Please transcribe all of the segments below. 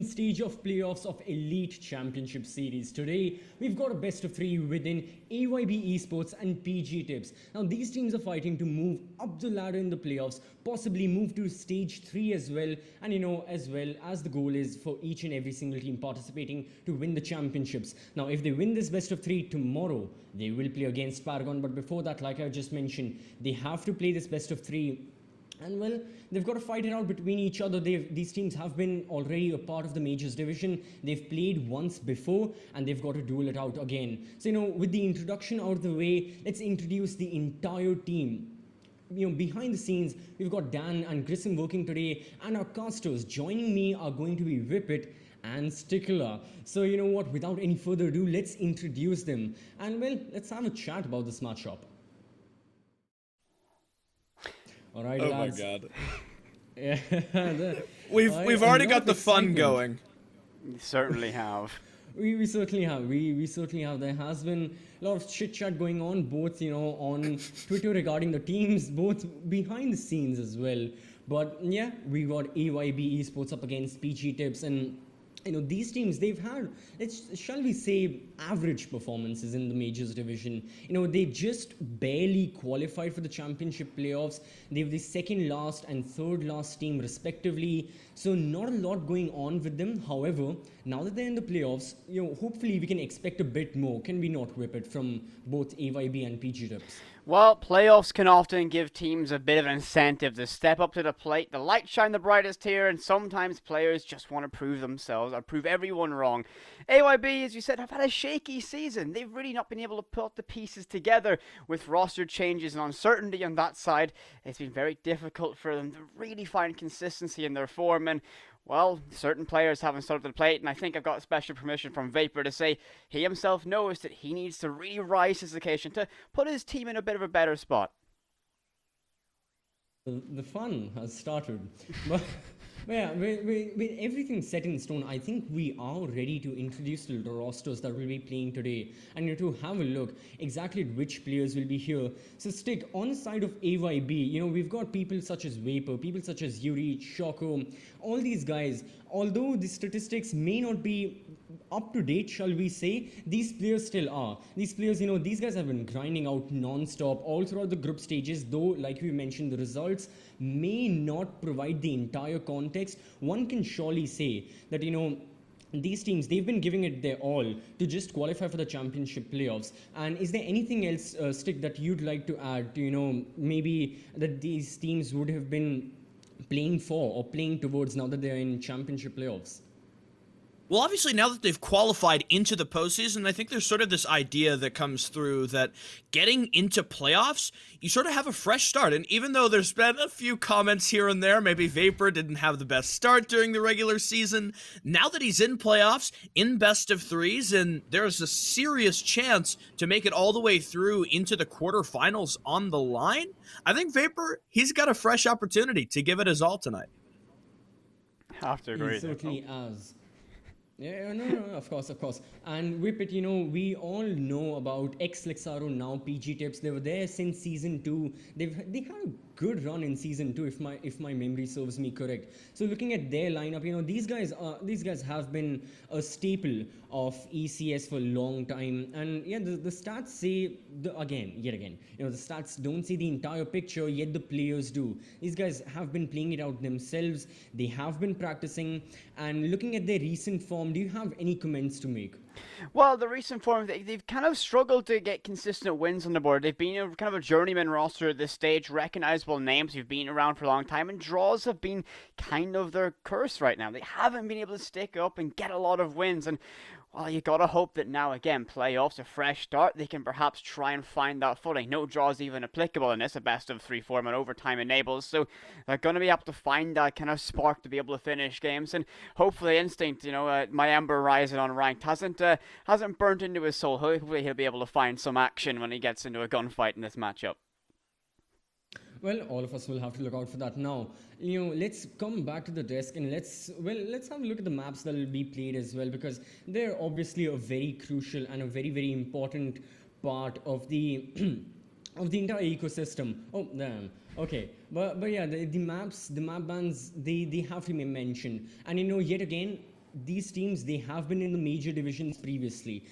Stage of playoffs of Elite Championship Series. Today, we've got a best of three within AYB Esports and PG Tips. Now, these teams are fighting to move up the ladder in the playoffs, possibly move to stage 3 as well. And as well as the goal is for each and every single team participating to win the championships. Now, if they win this best of 3 tomorrow, they will play against Paragon. But before that, like I just mentioned, they have to play this best of 3. And well, they've got to fight it out between each other. These teams have been already a part of the Majors division. They've played once before and they've got to duel it out again. So, with the introduction out of the way, let's introduce the entire team. Behind the scenes, we've got Dan and Grissom working today, and our casters joining me are going to be Whippet and Stickler. So, what, without any further ado, let's introduce them. And well, let's have a chat about this matchup. All right, oh lads. my god. Yeah, we've already got the fun going. We certainly have. We certainly have. We certainly have. There has been a lot of chit chat going on, both on Twitter regarding the teams, both behind the scenes as well. But yeah, we got AYB Esports up against PG Tips, and these teams, they've had, shall we say, average performances in the Majors division. They just barely qualified for the championship playoffs. They're the second last and third last team respectively. So not a lot going on with them. However, now that they're in the playoffs, hopefully we can expect a bit more. Can we not, Whip It, from both AYB and PG Tips? Well, playoffs can often give teams a bit of an incentive to step up to the plate. The lights shine the brightest here, and sometimes players just want to prove themselves or prove everyone wrong. AYB, as you said, have had a shaky season. They've really not been able to put the pieces together with roster changes and uncertainty on that side. It's been very difficult for them to really find consistency in their form, and well, certain players haven't stood up to the plate, and I think I've got special permission from Vapor to say he himself knows that he needs to really rise to this occasion to put his team in a bit of a better spot. The fun has started. But yeah, with everything set in stone, I think we are ready to introduce the rosters that will be playing today and to have a look exactly at which players will be here. So Stick, on the side of AYB, we've got people such as Vapor, people such as Yuri, Shoko, all these guys, although the statistics may not be up to date, shall we say, these players still are. These players, these guys have been grinding out non-stop all throughout the group stages, though, like we mentioned, the results may not provide the entire context. One can surely say that, these teams, they've been giving it their all to just qualify for the championship playoffs. And is there anything else, Stick, that you'd like to add to, maybe that these teams would have been playing for or playing towards now that they're in championship playoffs? Well, obviously, now that they've qualified into the postseason, I think there's sort of this idea that comes through that getting into playoffs, you sort of have a fresh start. And even though there's been a few comments here and there, maybe Vapor didn't have the best start during the regular season, now that he's in playoffs, in best of threes, and there's a serious chance to make it all the way through into the quarterfinals on the line, I think Vapor, he's got a fresh opportunity to give it his all tonight. I have to agree. He certainly has. Yeah, no, of course. And Whippet, we all know about ex-Lexaro, now PG Tips. They were there since season 2. They had a good run in season 2, if my memory serves me correct. So looking at their lineup, these guys have been a staple of ECS for a long time. And yeah, the stats say yet again, the stats don't see the entire picture, yet the players do. These guys have been playing it out themselves. They have been practicing, and looking at their recent form, do you have any comments to make? Well, the recent form, they've kind of struggled to get consistent wins on the board. They've been kind of a journeyman roster at this stage, recognizable names who've been around for a long time, and draws have been kind of their curse right now. They haven't been able to stick up and get a lot of wins, and well, you gotta hope that now, again, playoffs, a fresh start, they can perhaps try and find that footing. No draws even applicable in this, a best of 3 format overtime enables, so they're gonna be able to find that kind of spark to be able to finish games, and hopefully Instinct, my Ember Rising on ranked hasn't burnt into his soul. Hopefully he'll be able to find some action when he gets into a gunfight in this matchup. Well, all of us will have to look out for that now. Let's come back to the desk and let's have a look at the maps that will be played as well, because they're obviously a very crucial and a very, very important part of the of the entire ecosystem. Oh, damn. Okay, but yeah, the map bans, they have to be mentioned, and yet again, these teams, they have been in the major divisions previously.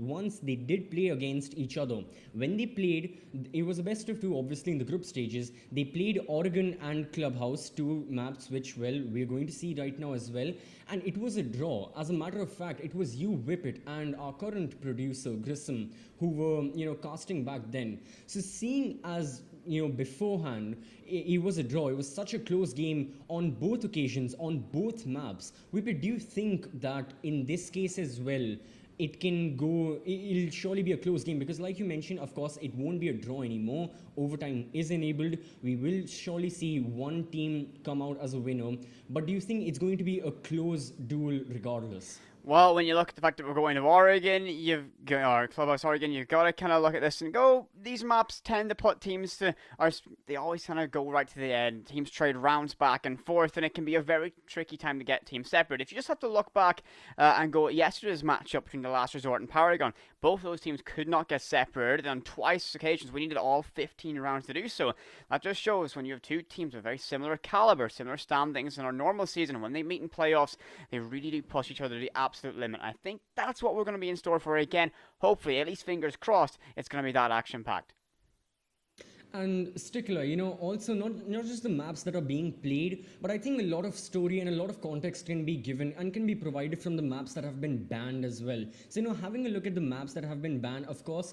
Once they did play against each other. When they played, it was a best of 2, obviously, in the group stages. They played Oregon and Clubhouse, 2 maps which, well, we're going to see right now as well, and it was a draw. As a matter of fact, it was you, Whippet, and our current producer Grissom, who were casting back then. So seeing as beforehand, it was a draw. It was such a close game on both occasions, on both maps. Whippet, do you think that in this case as well, it'll surely be a close game? Because like you mentioned, of course, it won't be a draw anymore. Overtime is enabled. We will surely see one team come out as a winner. But do you think it's going to be a close duel regardless? Well, when you look at the fact that we're going to Oregon, or Clubhouse Oregon, you've got to kind of look at this and go, these maps tend to put teams they always kind of go right to the end. Teams trade rounds back and forth, and it can be a very tricky time to get teams separate. If you just have to look back and go at yesterday's matchup between the Last Resort and Paragon, both those teams could not get separated, and on twice occasions we needed all 15 rounds to do so. That just shows when you have 2 teams with very similar caliber, similar standings in our normal season, when they meet in playoffs, they really do push each other to the absolute limit. I think that's what we're going to be in store for again. Hopefully, at least fingers crossed, it's going to be that action-packed. And Stickler, also not just the maps that are being played, but I think a lot of story and a lot of context can be given and can be provided from the maps that have been banned as well. So, having a look at the maps that have been banned, of course,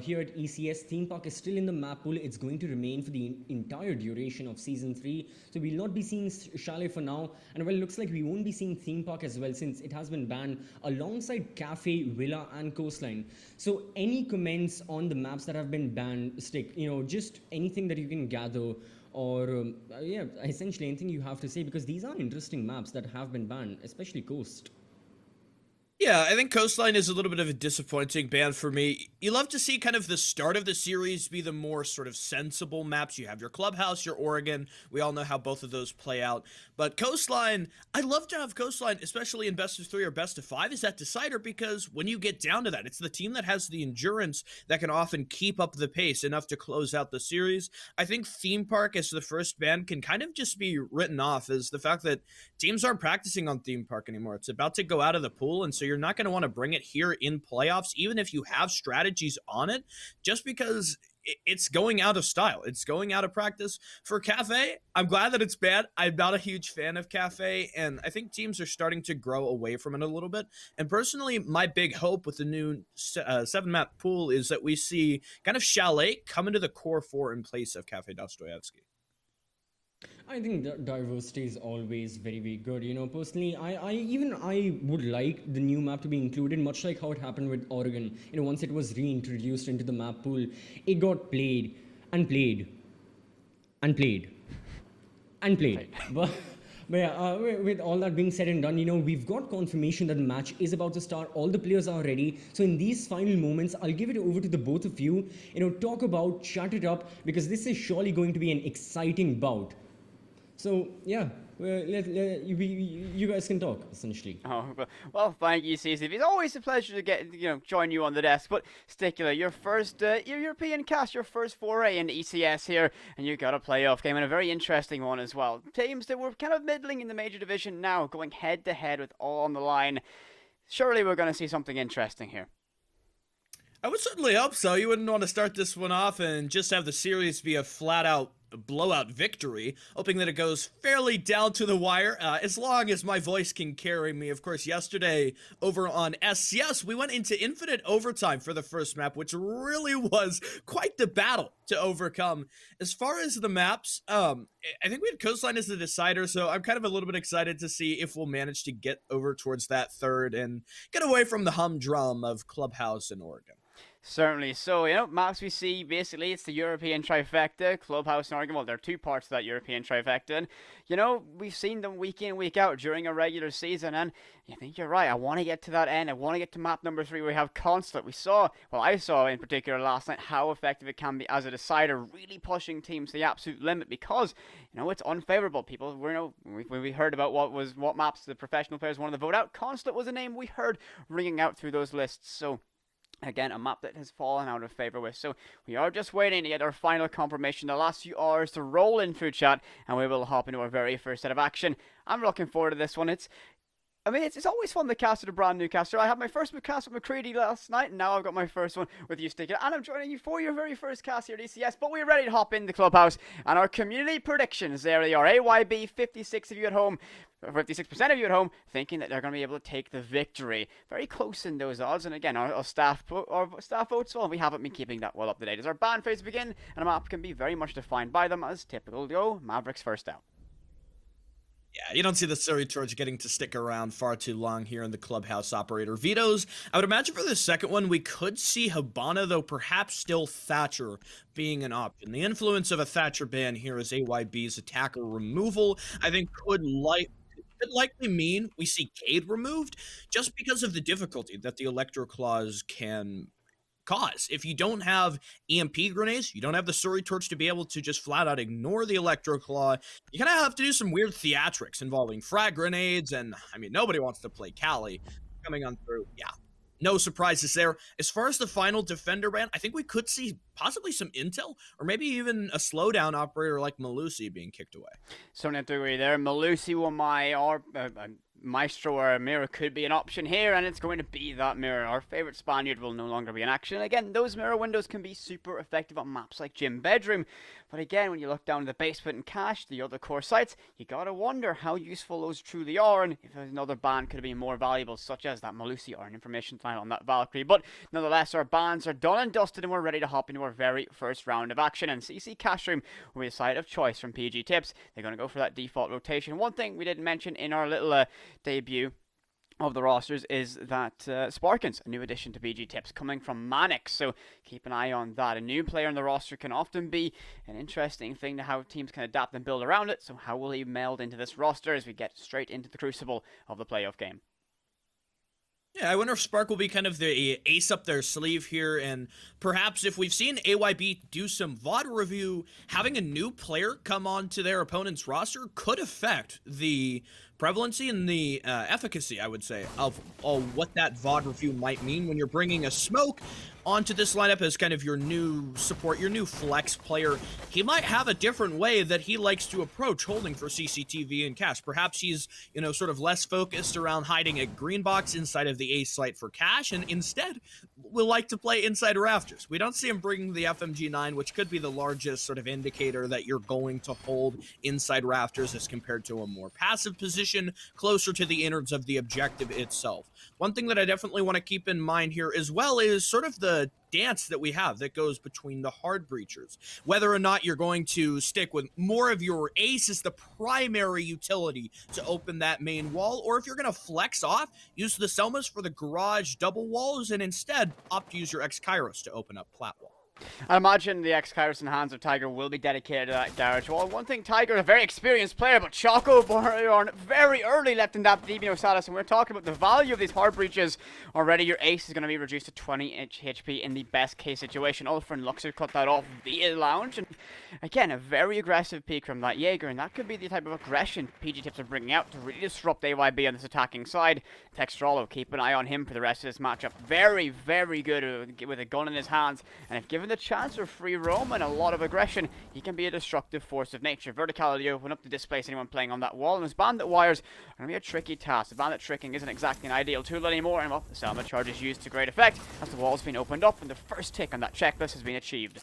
here at ECS, theme park is still in the map pool. It's going to remain for the entire duration of season 3. So we'll not be seeing Chalet for now, and well, looks like we won't be seeing theme park as well, since it has been banned alongside cafe, villa, and coastline. So any comments on the maps that have been banned, Stick? Just anything that you can gather, or yeah, essentially anything you have to say, because these are interesting maps that have been banned, especially coast. Yeah, I think Coastline is a little bit of a disappointing ban for me. You love to see kind of the start of the series be the more sort of sensible maps. You have your Clubhouse, your Oregon. We all know how both of those play out. But Coastline, I love to have Coastline, especially in best of 3 or best of 5, is that decider, because when you get down to that, it's the team that has the endurance that can often keep up the pace enough to close out the series. I think Theme Park as the first ban can kind of just be written off as the fact that teams aren't practicing on Theme Park anymore. It's about to go out of the pool, and so you're not going to want to bring it here in playoffs, even if you have strategies on it, just because it's going out of style. It's going out of practice. For Cafe, I'm glad that it's bad. I'm not a huge fan of Cafe, and I think teams are starting to grow away from it a little bit. And personally, my big hope with the new 7-map pool is that we see kind of Chalet come into the core 4 in place of Cafe Dostoevsky. I think diversity is always very, very good. Personally, I would like the new map to be included, much like how it happened with Oregon. Once it was reintroduced into the map pool, it got played and played and played and played. But yeah, with all that being said and done, we've got confirmation that the match is about to start. All the players are ready. So in these final moments, I'll give it over to the both of you. Talk about, chat it up, because this is surely going to be an exciting bout. So yeah, you guys can talk essentially. Oh, well, thank you, CC. It's always a pleasure to get join you on the desk. But Stickler, your first your European cast, your first foray into ECS here, and you got a playoff game and a very interesting one as well. Teams that were kind of middling in the major division now going head to head with all on the line. Surely we're going to see something interesting here. I would certainly hope so. You wouldn't want to start this one off and just have the series be a flat-out blowout victory, hoping that it goes fairly down to the wire, as long as my voice can carry me. Of course, yesterday over on SCS, we went into infinite overtime for the first map, which really was quite the battle to overcome. As far as the maps, I think we had Coastline as the decider, so I'm kind of a little bit excited to see if we'll manage to get over towards that third and get away from the humdrum of Clubhouse in Oregon. Certainly. So, maps we see, basically, it's the European trifecta, Clubhouse and Oregon. Well, there are 2 parts to that European trifecta. And, we've seen them week in, week out during a regular season. And you think you're right. I want to get to that end. I want to get to map number 3 where we have Consulate. I saw in particular last night how effective it can be as a decider, really pushing teams to the absolute limit because, it's unfavorable. People, when we heard about what maps the professional players wanted to vote out, Consulate was a name we heard ringing out through those lists. So, again, a map that has fallen out of favor with. So we are just waiting to get our final confirmation the last few hours to roll in through chat, and we will hop into our very first set of action. I'm looking forward to this one. It's always fun to cast with a brand new caster. I had my first cast with McCready last night, and now I've got my first one with you, Sticker. And I'm joining you for your very first cast here at ECS. But we're ready to hop in the Clubhouse. And our community predictions, there they are. AYB, 56 of you at home. 56% of you at home thinking that they're going to be able to take the victory. Very close in those odds. And again, our staff votes, well, we haven't been keeping that well up to date. As our ban phase begin, and a map can be very much defined by them as typical. Go, Mavericks first out. Yeah, you don't see the Surrey Torch getting to stick around far too long here in the Clubhouse operator vetoes. I would imagine for the second one, we could see Habana, though perhaps still Thatcher being an option. The influence of a Thatcher ban here as AYB's attacker removal, I think could likely mean we see Cade removed just because of the difficulty that the Electro Claws can cause. If you don't have EMP grenades, you don't have the Surrey Torch to be able to just flat out ignore the Electro Claw, you kind of have to do some weird theatrics involving frag grenades, and nobody wants to play Cali coming on through. Yeah, no surprises there. As far as the final defender ban, I think we could see possibly some intel, or maybe even a slowdown operator like Malusi being kicked away. Certainly have to agree there. Malusi were Maestro or a Mirror could be an option here, and it's going to be that Mirror. Our favorite Spaniard will no longer be in action. Again, those Mirror windows can be super effective on maps like Gym Bedroom, but again, when you look down to the basement and Cache, the other core sites, you gotta wonder how useful those truly are, and if another ban could have been more valuable, such as that Melusi or an information file on that Valkyrie. But nonetheless, our bans are done and dusted, and we're ready to hop into our very first round of action, and CC Cache Room will be the side of choice from PG Tips. They're going to go for that default rotation. One thing we didn't mention in our little debut of the rosters is that Sparkins, a new addition to PG Tips, coming from Manix, so keep an eye on that. A new player in the roster can often be an interesting thing to how teams can adapt and build around it, so how will he meld into this roster as we get straight into the crucible of the playoff game? Yeah, I wonder if Spark will be kind of the ace up their sleeve here, and perhaps if we've seen AYB do some VOD review, having a new player come onto their opponent's roster could affect the prevalency and the efficacy, I would say, of what that VOD review might mean when you're bringing a Smoke onto this lineup as kind of your new support, your new flex player. He might have a different way that he likes to approach holding for CCTV and Cache. Perhaps he's, sort of less focused around hiding a green box inside of the A site for Cache, and instead will like to play inside rafters. We don't see him bringing the FMG9, which could be the largest sort of indicator that you're going to hold inside rafters as compared to a more passive position closer to the innards of the objective itself. One thing that I definitely want to keep in mind here as well is sort of the dance that we have that goes between the hard breachers. Whether or not you're going to stick with more of your ace as the primary utility to open that main wall, or if you're going to flex off, use the Selmas for the garage double walls, and instead opt to use your X-Kairos to open up plat wall. I imagine the X-Kairos in the hands of Tiger will be dedicated to that garage wall. One thing, Tiger is a very experienced player, but Choco Born very early left in that DBO status, and we're talking about the value of these hard breaches. Already your ace is going to be reduced to 20 HP in the best case situation. Ulfr and Luxor cut that off via Lounge, and again, a very aggressive peak from that Jaeger, and that could be the type of aggression PG Tips are bringing out to really disrupt AYB on this attacking side. Textrolo, keep an eye on him for the rest of this matchup. Very, very good with a gun in his hands, and if given the chance for free roam and a lot of aggression, he can be a destructive force of nature. Verticality open up to displace anyone playing on that wall, and his bandit wires are going to be a tricky task. The bandit tricking isn't exactly an ideal tool anymore, and well, the Selma charge is used to great effect as the wall's been opened up and the first tick on that checklist has been achieved.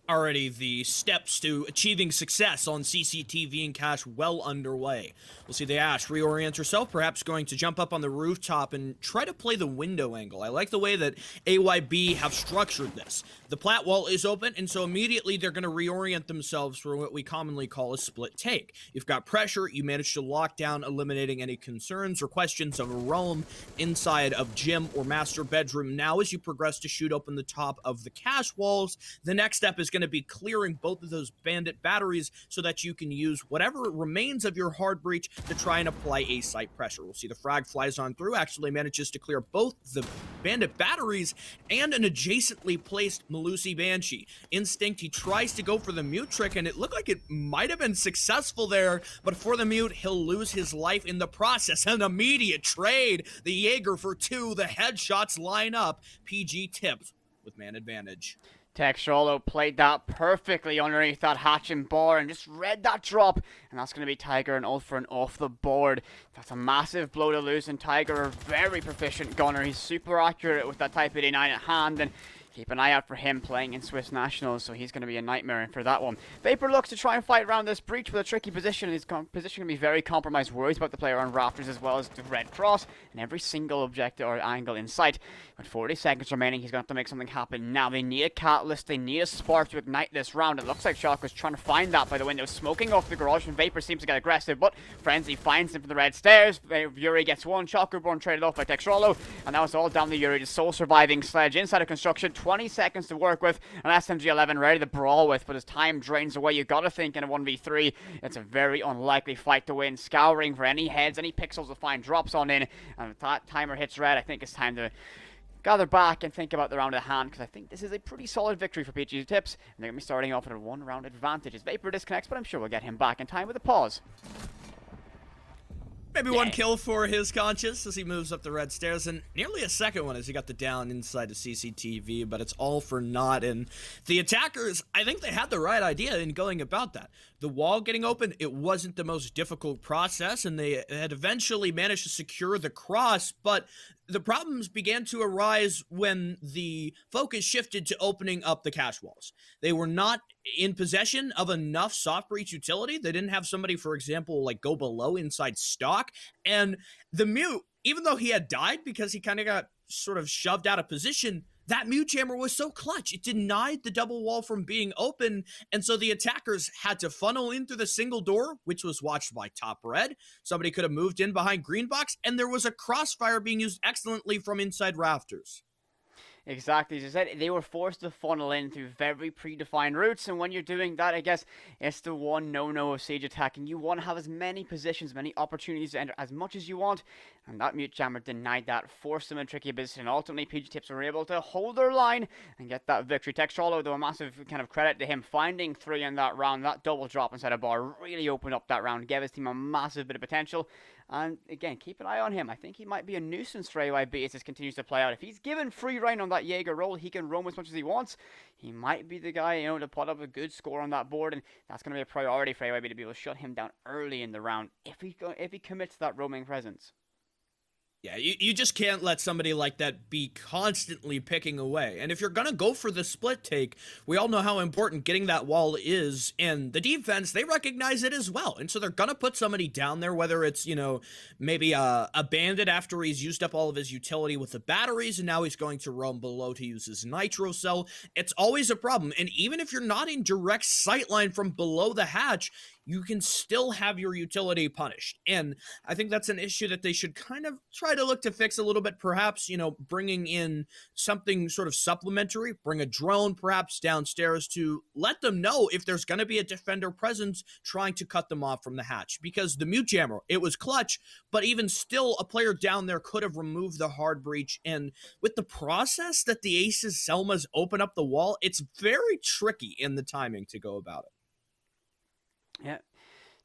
Already the steps to achieving success on CCTV and Cache well underway. We'll see the Ash reorient herself, perhaps going to jump up on the rooftop and try to play the window angle. I like the way that AYB have structured this. The plat wall is open, and so immediately they're going to reorient themselves for what we commonly call a split take. You've got pressure, you manage to lock down, eliminating any concerns or questions of a roam inside of gym or master bedroom. Now, as you progress to shoot open the top of the Cache walls, the next step is going to be clearing both of those bandit batteries so that you can use whatever remains of your hard breach to try and apply a site pressure. We'll see the frag flies on through, actually manages to clear both the bandit batteries and an adjacently placed Melusi Banshee. Instinct, he tries to go for the mute trick, and it looked like it might have been successful there, but for the mute, he'll lose his life in the process. An immediate trade. The Jaeger for 2, the headshots line up. PG Tips with man advantage. Textrolo played that perfectly underneath that hatch and bar and just read that drop, and that's going to be Tiger and Ulfr and off the board. That's a massive blow to lose, and Tiger, a very proficient gunner. He's super accurate with that Type 89 at hand, and keep an eye out for him playing in Swiss Nationals, so he's going to be a nightmare for that one. Vapor looks to try and fight around this breach with a tricky position. His position can be very compromised. Worries about the player on rafters as well as the red cross and every single objective or angle in sight. With 40 seconds remaining, he's going to have to make something happen now. They need a catalyst, they need a spark to ignite this round. It looks like Shock was trying to find that by the window, smoking off the garage, and Vapor seems to get aggressive, but Frenzy finds him from the red stairs. Yuri gets one, Shockborn traded off by Textrolo, and that was all down to Yuri, the sole surviving sledge inside of construction. 20 seconds to work with, an SMG-11 ready to brawl with, but as time drains away, you gotta think in a 1v3, it's a very unlikely fight to win. Scouring for any heads, any pixels to find drops on in, and if that timer hits red, I think it's time to gather back and think about the round at hand, because I think this is a pretty solid victory for PG Tips, and they're going to be starting off at a 1-round advantage as Vapor disconnects, but I'm sure we'll get him back in time with a pause. Maybe one kill for his conscience as he moves up the red stairs, and nearly a second one as he got the down inside the CCTV, but it's all for naught. And the attackers, I think they had the right idea in going about that. The wall getting open, it wasn't the most difficult process, and they had eventually managed to secure the cross, but the problems began to arise when the focus shifted to opening up the cache walls. They were not in possession of enough soft breach utility. They didn't have somebody, for example, like go below inside stock. And the Mute, even though he had died because he kind of got sort of shoved out of position, that Mute Jammer was so clutch. It denied the double wall from being open, and so the attackers had to funnel in through the single door, which was watched by top red. Somebody could have moved in behind green box, and there was a crossfire being used excellently from inside rafters. Exactly, as you said, they were forced to funnel in through very predefined routes, and when you're doing that, I guess it's the one no-no of siege attacking. You want to have as many positions, many opportunities to enter as much as you want, and that Mute Jammer denied that, forced them in tricky position, and ultimately PG Tips were able to hold their line and get that victory. Textrolo, though, a massive kind of credit to him finding 3 in that round. That double drop inside a bar really opened up that round, gave his team a massive bit of potential. And again, keep an eye on him. I think he might be a nuisance for AYB as this continues to play out. If he's given free rein on that Jaeger roll, he can roam as much as he wants. He might be the guy, to put up a good score on that board, and that's going to be a priority for AYB to be able to shut him down early in the round if he commits to that roaming presence. Yeah, you just can't let somebody like that be constantly picking away. And if you're going to go for the split take, we all know how important getting that wall is. And the defense, they recognize it as well. And so they're going to put somebody down there, whether it's, maybe a bandit after he's used up all of his utility with the batteries, and now he's going to roam below to use his nitro cell. It's always a problem. And even if you're not in direct sightline from below the hatch, you can still have your utility punished. And I think that's an issue that they should kind of try to look to fix a little bit, perhaps, bringing in something sort of supplementary, bring a drone perhaps downstairs to let them know if there's going to be a defender presence trying to cut them off from the hatch. Because the Mute Jammer, it was clutch, but even still a player down there could have removed the hard breach. And with the process that the Aces Selmas open up the wall, it's very tricky in the timing to go about it. Yeah,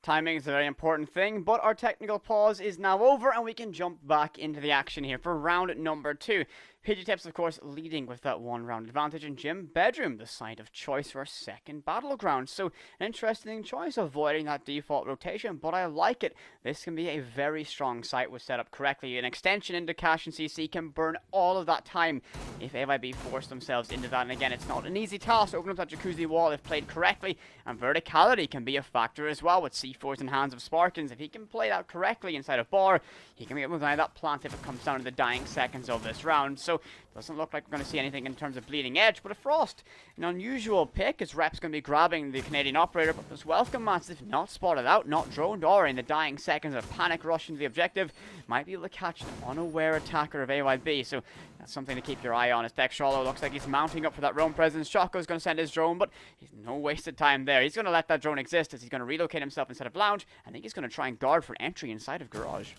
timing is a very important thing, but our technical pause is now over and we can jump back into the action here for round number 2. PG Tips, of course, leading with that 1-round advantage, and Gym Bedroom, the site of choice for a second battleground. So, an interesting choice, avoiding that default rotation, but I like it. This can be a very strong site with set up correctly. An extension into Cache and CC can burn all of that time if AYB force themselves into that. And again, it's not an easy task to open up that jacuzzi wall if played correctly, and verticality can be a factor as well with C4s in hands of Sparkins. If he can play that correctly inside a bar, he can be able to deny that plant if it comes down to the dying seconds of this round. So, doesn't look like we're going to see anything in terms of bleeding edge, but a Frost, an unusual pick, as Rep's going to be grabbing the Canadian operator, but those welcome mats, if not spotted out, not droned, or in the dying seconds of panic rush into the objective, might be able to catch the unaware attacker of AYB, so that's something to keep your eye on. As Textrolo looks like he's mounting up for that roam presence. Shotgo's going to send his drone, but he's no wasted time there. He's going to let that drone exist as he's going to relocate himself inside of Lounge. I think he's going to try and guard for entry inside of Garage.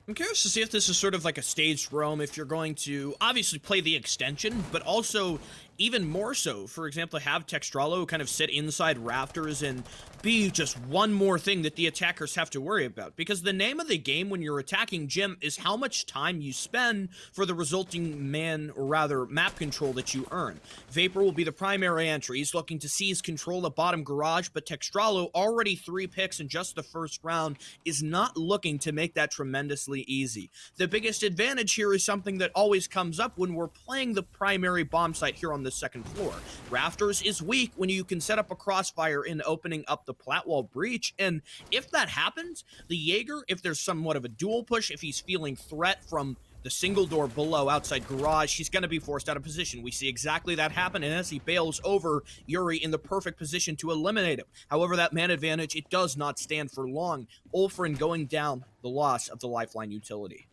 I'm curious to see if this is sort of like a staged roam, if you're going to obviously play the extension, but also even more so, for example, have Textrolo kind of sit inside rafters and be just one more thing that the attackers have to worry about. Because the name of the game when you're attacking Gym is how much time you spend for the resulting map control that you earn. Vapor will be the primary entry. He's looking to seize control of bottom garage, but Textrolo, already 3 picks in just the first round, is not looking to make that tremendously easy. The biggest advantage here is something that always comes up when we're playing the primary bomb site here on the second floor. Rafters is weak when you can set up a crossfire in opening up the platwall breach, and if that happens, the Jaeger, if there's somewhat of a dual push, if he's feeling threat from the single door below outside garage, he's going to be forced out of position. We see exactly that happen, and as he bails over, Yuri in the perfect position to eliminate him. However, that man advantage, it does not stand for long. Ulfrin going down, the loss of the lifeline utility.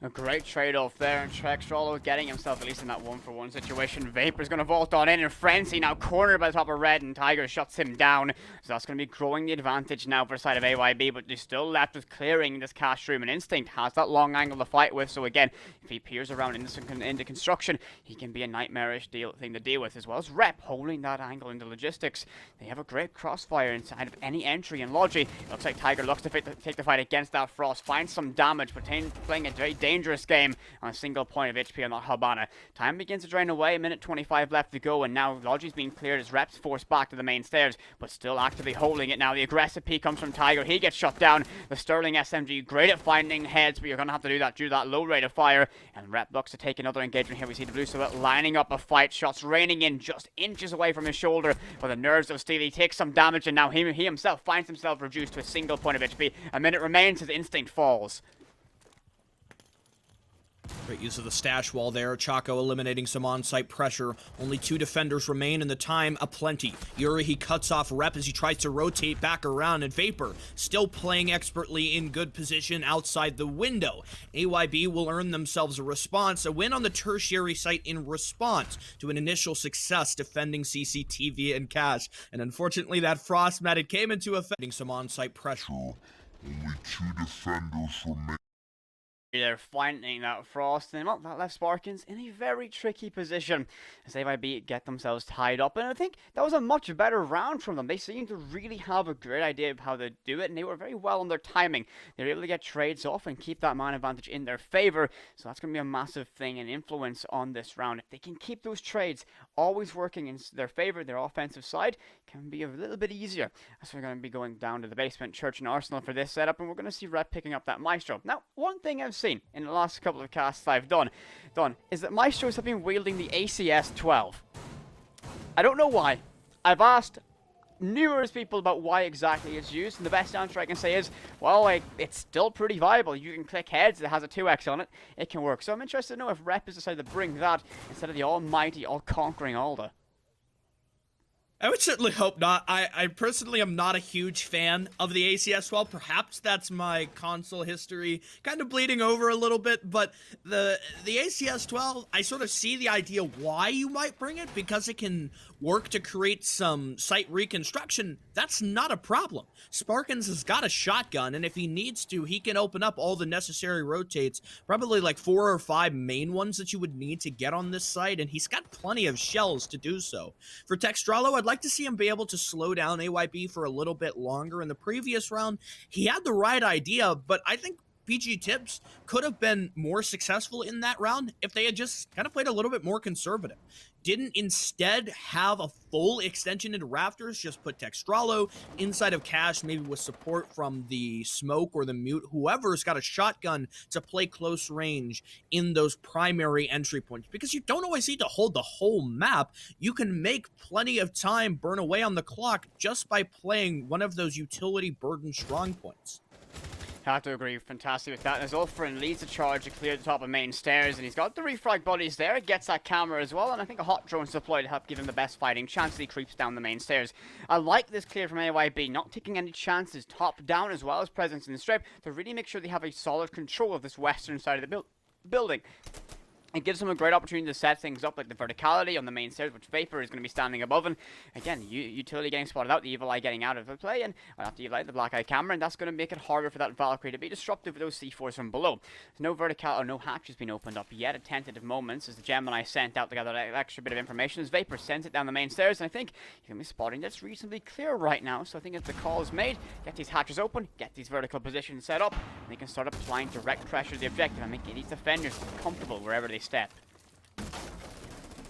A great trade-off there, and Trextrolo getting himself at least in that 1-for-1 situation. Vapor's going to vault on in Frenzy now cornered by the top of Red, and Tiger shuts him down. So that's going to be growing the advantage now for the side of AYB, but they're still left with clearing this cash room, and Instinct has that long angle to fight with, so again, if he peers around into construction, he can be a nightmarish thing to deal with, as well as Rep holding that angle into logistics. They have a great crossfire inside of any entry in Logi. It looks like Tiger looks to take the fight against that Frost, finds some damage, but playing a very dangerous game on a single point of HP on that Habana. Time begins to drain away, a minute 25 left to go, and now Logi's being cleared as Rep's forced back to the main stairs, but still actively holding it now. The aggressive P comes from Tiger, he gets shut down. The Sterling SMG, great at finding heads, but you're going to have to do that due to that low rate of fire, and Rep looks to take another engagement here. We see the blue silhouette lining up a fight, shots raining in just inches away from his shoulder, but the nerves of Steel, he takes some damage, and now he himself finds himself reduced to a single point of HP. A minute remains as Instinct falls. Great use of the stash wall there. Chaco eliminating some on-site pressure. Only 2 defenders remain, and the time aplenty. Yuri, he cuts off Rep as he tries to rotate back around, and Vapor still playing expertly in good position outside the window. AYB will earn themselves a response, a win on the tertiary site in response to an initial success defending CCTV and Cash. And unfortunately, that Frost method came into effect. Some on-site pressure. Only 2 defenders remain. They're finding that Frost, and well, that left Sparkins in a very tricky position as AYB get themselves tied up, and I think that was a much better round from them. They seem to really have a great idea of how to do it, and they were very well on their timing. They were able to get trades off and keep that man advantage in their favor, so that's going to be a massive thing and influence on this round. If they can keep those trades always working in their favor, their offensive side can be a little bit easier. So we're going to be going down to the basement church and Arsenal for this setup, and we're going to see Red picking up that Maestro. Now, one thing I've seen in the last couple of casts I've done is that Maestros have been wielding the ACS 12. I don't know why. I've asked numerous people about why exactly it's used, and the best answer I can say is, well, it's still pretty viable. You can click heads, it has a 2x on it, it can work. So I'm interested to know if Rep has decided to bring that instead of the almighty, all-conquering Alda. I would certainly hope not. I personally am not a huge fan of the ACS 12. Perhaps that's my console history kind of bleeding over a little bit, but the ACS 12, I sort of see the idea why you might bring it, because it can work to create some site reconstruction. That's not a problem. Sparkins has got a shotgun, and if he needs to, he can open up all the necessary rotates, probably like 4 or 5 main ones that you would need to get on this site, and he's got plenty of shells to do so. For Textralo, I'd like to see him be able to slow down AYB for a little bit longer. In the previous round, he had the right idea, but I think PG Tips could have been more successful in that round if they had just kind of played a little bit more conservative. Didn't instead have a full extension into Rafters, just put Textralo inside of Cash, maybe with support from the Smoke or the Mute, whoever's got a shotgun to play close range in those primary entry points. Because you don't always need to hold the whole map. You can make plenty of time burn away on the clock just by playing one of those utility burden strong points. Have to agree, fantastic with that. As Ulfrin leads the charge to clear the top of main stairs, and he's got the refrag bodies there, gets that camera as well, and I think a hot drone's deployed to help give him the best fighting chance as he creeps down the main stairs. I like this clear from AYB, not taking any chances top down as well as presence in the strip, to really make sure they have a solid control of this western side of the building. It gives them a great opportunity to set things up, like the verticality on the main stairs, which Vapor is going to be standing above. And again, utility getting spotted out, the Evil Eye getting out of the play, and not the Evil Eye, the Black Eye camera, and that's going to make it harder for that Valkyrie to be disruptive with those C4s from below. There's no vertical or no hatch has been opened up yet at tentative moments, as the Gemini sent out to gather that extra bit of information, as Vapor sends it down the main stairs, and I think he's going to be spotting that's reasonably clear right now. So I think if the call is made, get these hatches open, get these vertical positions set up, and they can start applying direct pressure to the objective and making these defenders comfortable wherever they step.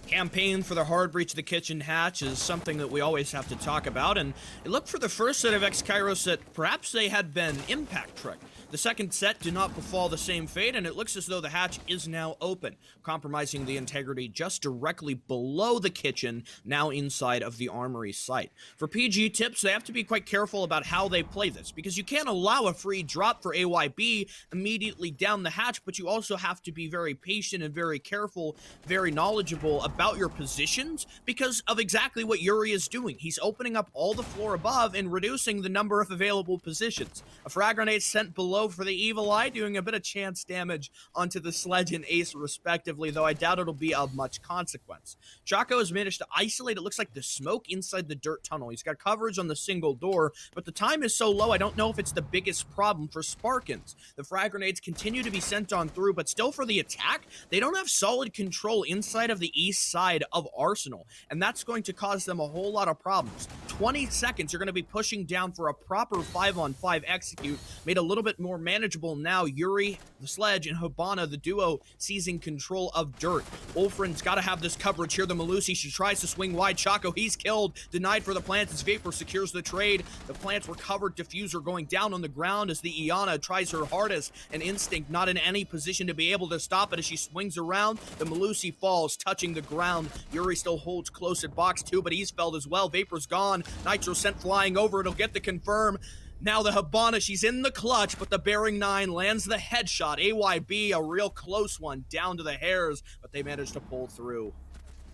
Campaign for the hard breach of the kitchen hatch is something that we always have to talk about, and it looked for the first set of X-Kairos that perhaps they had been impact tricked. The second set did not befall the same fate, and it looks as though the hatch is now open, compromising the integrity just directly below the kitchen, now inside of the armory site. For PG Tips, they have to be quite careful about how they play this, because you can't allow a free drop for AYB immediately down the hatch, but you also have to be very patient and very careful, very knowledgeable about your positions, because of exactly what Yuri is doing. He's opening up all the floor above and reducing the number of available positions. A frag grenade sent below low for the Evil Eye, doing a bit of chance damage onto the Sledge and Ace respectively, though I doubt it'll be of much consequence. Chaco has managed to isolate, it looks like, the smoke inside the dirt tunnel. He's got coverage on the single door, but the time is so low, I don't know if it's the biggest problem for Sparkins. The frag grenades continue to be sent on through, but still for the attack, they don't have solid control inside of the east side of Arsenal, and that's going to cause them a whole lot of problems. 20 seconds, you're going to be pushing down for a proper 5-on-5 execute, made a little bit more manageable now. Yuri, the Sledge, and Hibana, the duo, seizing control of dirt. Ulfrin's got to have this coverage here. The Malusi, she tries to swing wide. Chaco, he's killed. Denied for the plants as Vapor secures the trade. The plants were covered. Diffuser going down on the ground as the Iana tries her hardest, and Instinct not in any position to be able to stop it as she swings around. The Malusi falls, touching the ground. Yuri still holds close at box 2, but he's felled as well. Vapor's gone. Nitro sent flying over. It'll get the confirm. Now the Hibana, she's in the clutch, but the Bearing 9 lands the headshot. AYB, a real close one, down to the hairs, but they managed to pull through.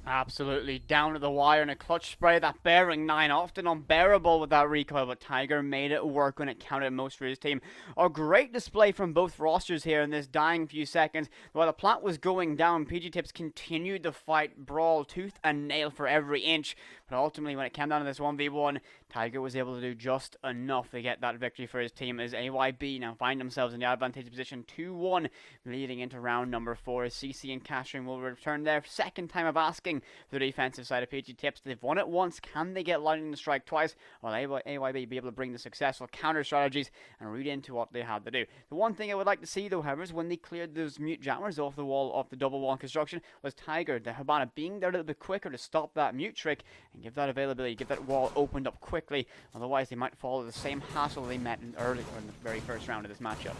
Absolutely down to the wire in a clutch spray. That Bearing 9 often unbearable with that recoil, but Tiger made it work when it counted most for his team. A great display from both rosters here in this dying few seconds. While the plant was going down, PG Tips continued to fight, brawl tooth and nail for every inch. But ultimately, when it came down to this 1v1, Tiger was able to do just enough to get that victory for his team, as AYB now find themselves in the advantageous position 2-1, leading into round number 4. As CC and Cashing will return their second time of asking for the defensive side of PG Tips. They've won it once. Can they get lightning to strike twice? Will AYB be able to bring the successful counter strategies and read into what they had to do? The one thing I would like to see, though, however, is when they cleared those mute jammers off the wall of the double wall construction, was Tiger, the Hibana, being there a little bit quicker to stop that mute trick and give that availability, get that wall opened up quickly. Otherwise, they might follow the same hassle they met in the very first round of this matchup.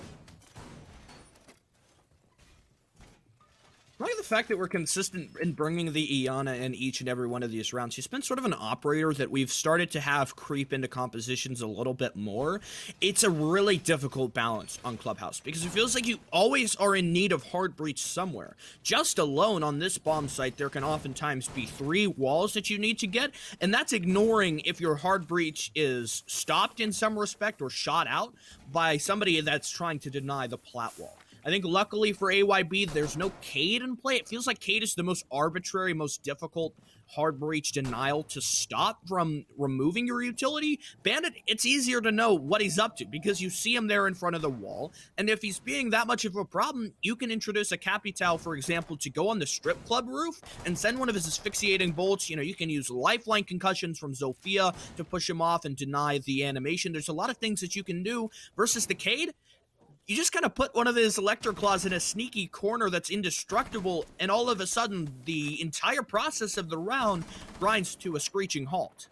I like the fact that we're consistent in bringing the Iana in each and every one of these rounds. She's been sort of an operator that we've started to have creep into compositions a little bit more. It's a really difficult balance on Clubhouse because it feels like you always are in need of hard breach somewhere. Just alone on this bomb site, there can oftentimes be 3 walls that you need to get, and that's ignoring if your hard breach is stopped in some respect or shot out by somebody that's trying to deny the plat wall. I think luckily for AYB, there's no Cade in play. It feels like Cade is the most arbitrary, most difficult hard breach denial to stop from removing your utility. Bandit, it's easier to know what he's up to because you see him there in front of the wall. And if he's being that much of a problem, you can introduce a Capital, for example, to go on the strip club roof and send one of his asphyxiating bolts. You know, you can use lifeline concussions from Zofia to push him off and deny the animation. There's a lot of things that you can do versus the Cade. You just kind of put one of his Electroclaws in a sneaky corner that's indestructible, and all of a sudden, the entire process of the round grinds to a screeching halt.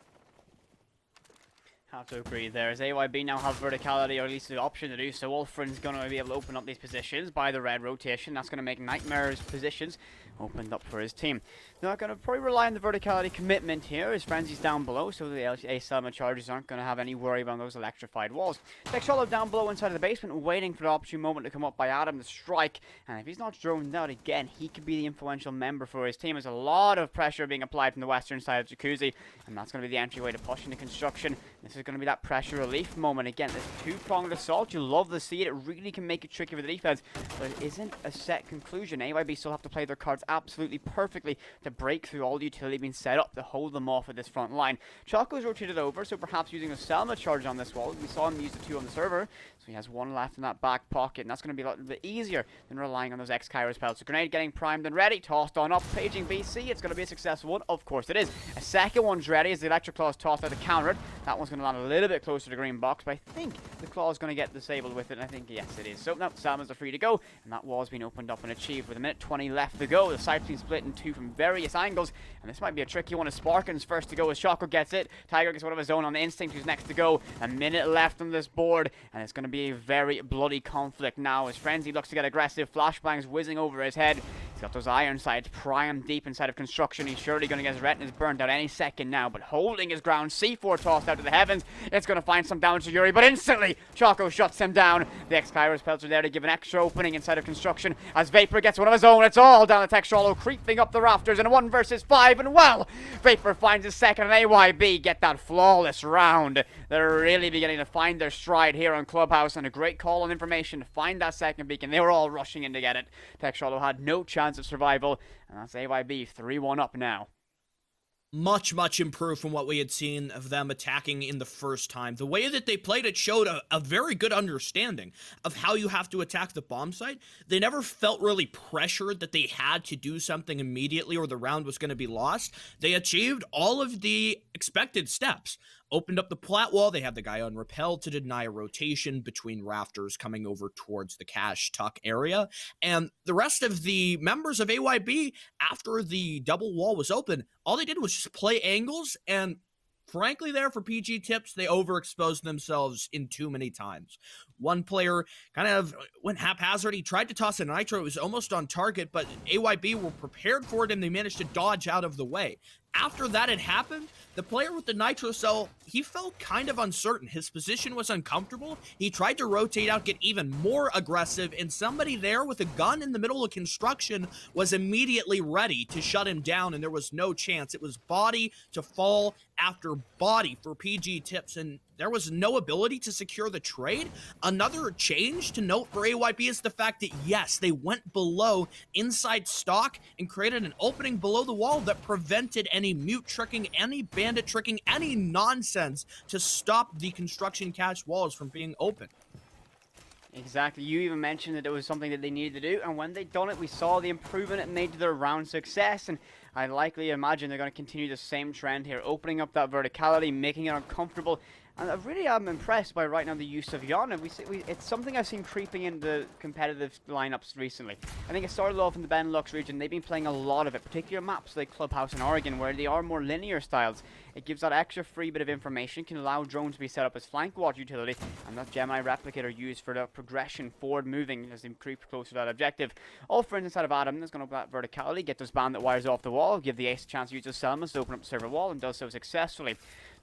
Have to agree there, as AYB now have verticality, or at least the option to do so. Ulfrin's going to be able to open up these positions by the red rotation. That's going to make Nightmare's positions opened up for his team. They're going to probably rely on the verticality commitment here, as Frenzy's down below, so the Ace Element charges aren't going to have any worry about those electrified walls. Texolo down below inside of the basement, waiting for the opportune moment to come up by Adam to strike, and if he's not droned out again, he could be the influential member for his team. There's a lot of pressure being applied from the western side of Jacuzzi, and that's going to be the entryway to push into construction. This is going to be that pressure relief moment. Again, this two-pronged assault, you love to see it. It really can make it tricky for the defense, but it isn't a set conclusion. AYB still have to play their cards absolutely perfectly to break through all the utility being set up to hold them off at this front line. Choco's rotated over, so perhaps using a Selma charge on this wall. We saw him use the 2 on the server, so he has 1 left in that back pocket, and that's going to be a little bit easier than relying on those X-Kairos pelts. So grenade getting primed and ready, tossed on up, paging BC. It's going to be a successful one. Of course it is. A second one's ready as the Electric Claw is tossed out to counter it. That one's going to land a little bit closer to the green box, but I think the Claw is going to get disabled with it, and I think, yes, it is. So now Salmons are free to go, and that wall's been opened up and achieved with a minute 20 left to go. The site's been split in 2 from various angles, and this might be a tricky one as Sparkins first to go as Shocker gets it. Tiger gets one of his own on the Instinct, who's next to go. A minute left on this board, and it's going to be a very bloody conflict now as Frenzy looks to get aggressive. Flashbangs whizzing over his head. He's got those iron sights primed deep inside of construction. He's surely going to get his retinas burned out any second now, but holding his ground. C4 tossed out to the heavens. It's going to find some damage to Yuri, but instantly Choco shuts him down. The X-Kairos pelts are there to give an extra opening inside of construction as Vapor gets one of his own. It's all down to Textrolo, creeping up the rafters in a 1 versus 5, and well, Vapor finds his second, and AYB get that flawless round. They're really beginning to find their stride here on Clubhouse, and a great call on information to find that second beacon. They were all rushing in to get it. Textrolo had no chance of survival, and that's AYB 3-1 up now. Much improved from what we had seen of them attacking in the first time. The way that they played it showed a very good understanding of how you have to attack the bomb site. They never felt really pressured that they had to do something immediately or the round was going to be lost. They achieved all of the expected steps. Opened up the plat wall. They had the guy on rappel to deny a rotation between rafters coming over towards the cash tuck area. And the rest of the members of AYB, after the double wall was open, all they did was just play angles. And frankly, there for PG Tips, they overexposed themselves in too many times. One player kind of went haphazard. He tried to toss a nitro. It was almost on target, but AYB were prepared for it and they managed to dodge out of the way. After that had happened, the player with the nitro cell, he felt kind of uncertain. His position was uncomfortable. He tried to rotate out, get even more aggressive, and somebody there with a gun in the middle of construction was immediately ready to shut him down, and there was no chance. It was body to fall after body for PG Tips, and there was no ability to secure the trade. Another change to note for AYB is the fact that, yes, they went below inside stock and created an opening below the wall that prevented any mute tricking, any bandit tricking, any nonsense to stop the construction cache walls from being open. Exactly. You even mentioned that it was something that they needed to do, and when they done it, we saw the improvement it made to their round success, and I likely imagine they're going to continue the same trend here, opening up that verticality, making it uncomfortable. And I really am impressed by right now the use of Yana. It's something I've seen creeping into competitive lineups recently. I think it started off in the Benelux region. They've been playing a lot of it, particular maps like Clubhouse in Oregon, where they are more linear styles. It gives that extra free bit of information, can allow drones to be set up as flank watch utility, and that Gemini replicator used for the progression forward moving as they creep closer to that objective. All friends inside of Adam is going to open that verticality, get those bandit wires off the wall, give the ace a chance to use those Selmas to open up the server wall, and does so successfully.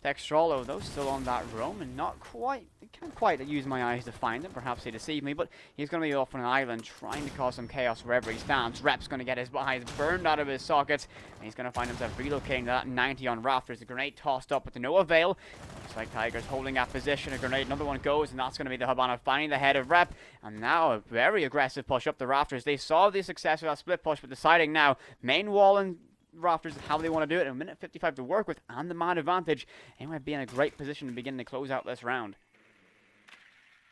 Textrolo, though, still on that roam and can't quite use my eyes to find him. Perhaps they deceive me, but he's going to be off on an island trying to cause some chaos wherever he stands. Rep's going to get his eyes burned out of his sockets, and he's going to find himself relocating to that 90 on rafters. The grenade tossed up, but to no avail. Looks like Tiger's holding that position. A grenade, another one goes, and that's going to be the Habana finding the head of Rep. And now a very aggressive push up the rafters. They saw the success of that split push, but deciding now main wall and rafters how they want to do it. A minute 55 to work with and the man advantage. AYB in a great position to begin to close out this round.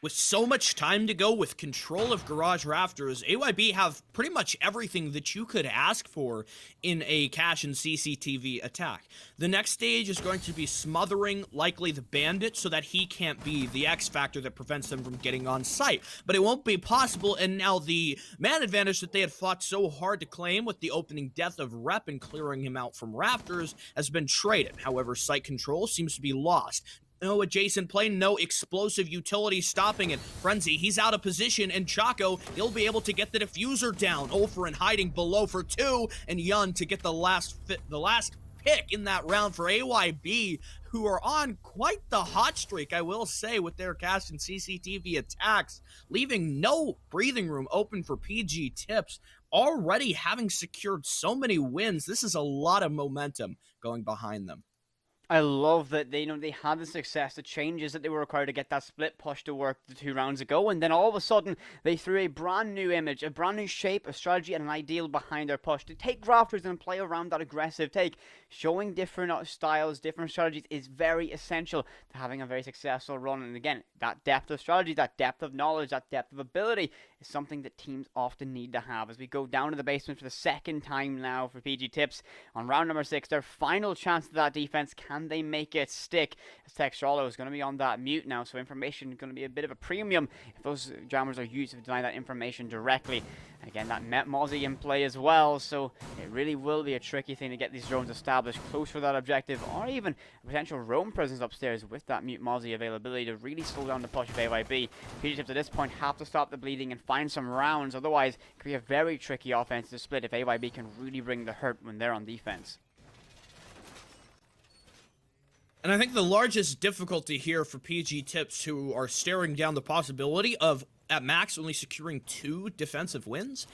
With so much time to go with control of garage rafters, AYB have pretty much everything that you could ask for in a cache and CCTV attack. The next stage is going to be smothering likely the bandit so that he can't be the X factor that prevents them from getting on site. But it won't be possible, and now the man advantage that they had fought so hard to claim with the opening death of Rep and clearing him out from rafters has been traded. However, site control seems to be lost. No adjacent plane, no explosive utility stopping it. Frenzy, he's out of position, and Choco, he'll be able to get the diffuser down. Ulfrin hiding below for 2, and Yun to get the last pick in that round for AYB, who are on quite the hot streak, I will say, with their cache and CCTV attacks, leaving no breathing room open for PG Tips. Already having secured so many wins, this is a lot of momentum going behind them. I love that they had the success, the changes that they were required to get that split push to work the 2 rounds ago, and then all of a sudden they threw a brand new image, a brand new shape, a strategy, and an ideal behind their push to take rafters and play around that aggressive take. Showing different styles, different strategies is very essential to having a very successful run. And again, that depth of strategy, that depth of knowledge, that depth of ability is something that teams often need to have. As we go down to the basement for the second time now for PG Tips on round number 6, their final chance of that defense can Can they make it stick? As Textrolo is going to be on that mute now, so information is going to be a bit of a premium if those jammers are used to deny that information directly. Again, that Met Mozzie in play as well, so it really will be a tricky thing to get these drones established close for that objective, or even a potential roam presence upstairs with that Mute Mozzie availability to really slow down the push of AYB. PG Tips at this point have to stop the bleeding and find some rounds, otherwise it could be a very tricky offensive split if AYB can really bring the hurt when they're on defense. And I think the largest difficulty here for PG Tips, who are staring down the possibility of, at max, only securing 2 defensive wins,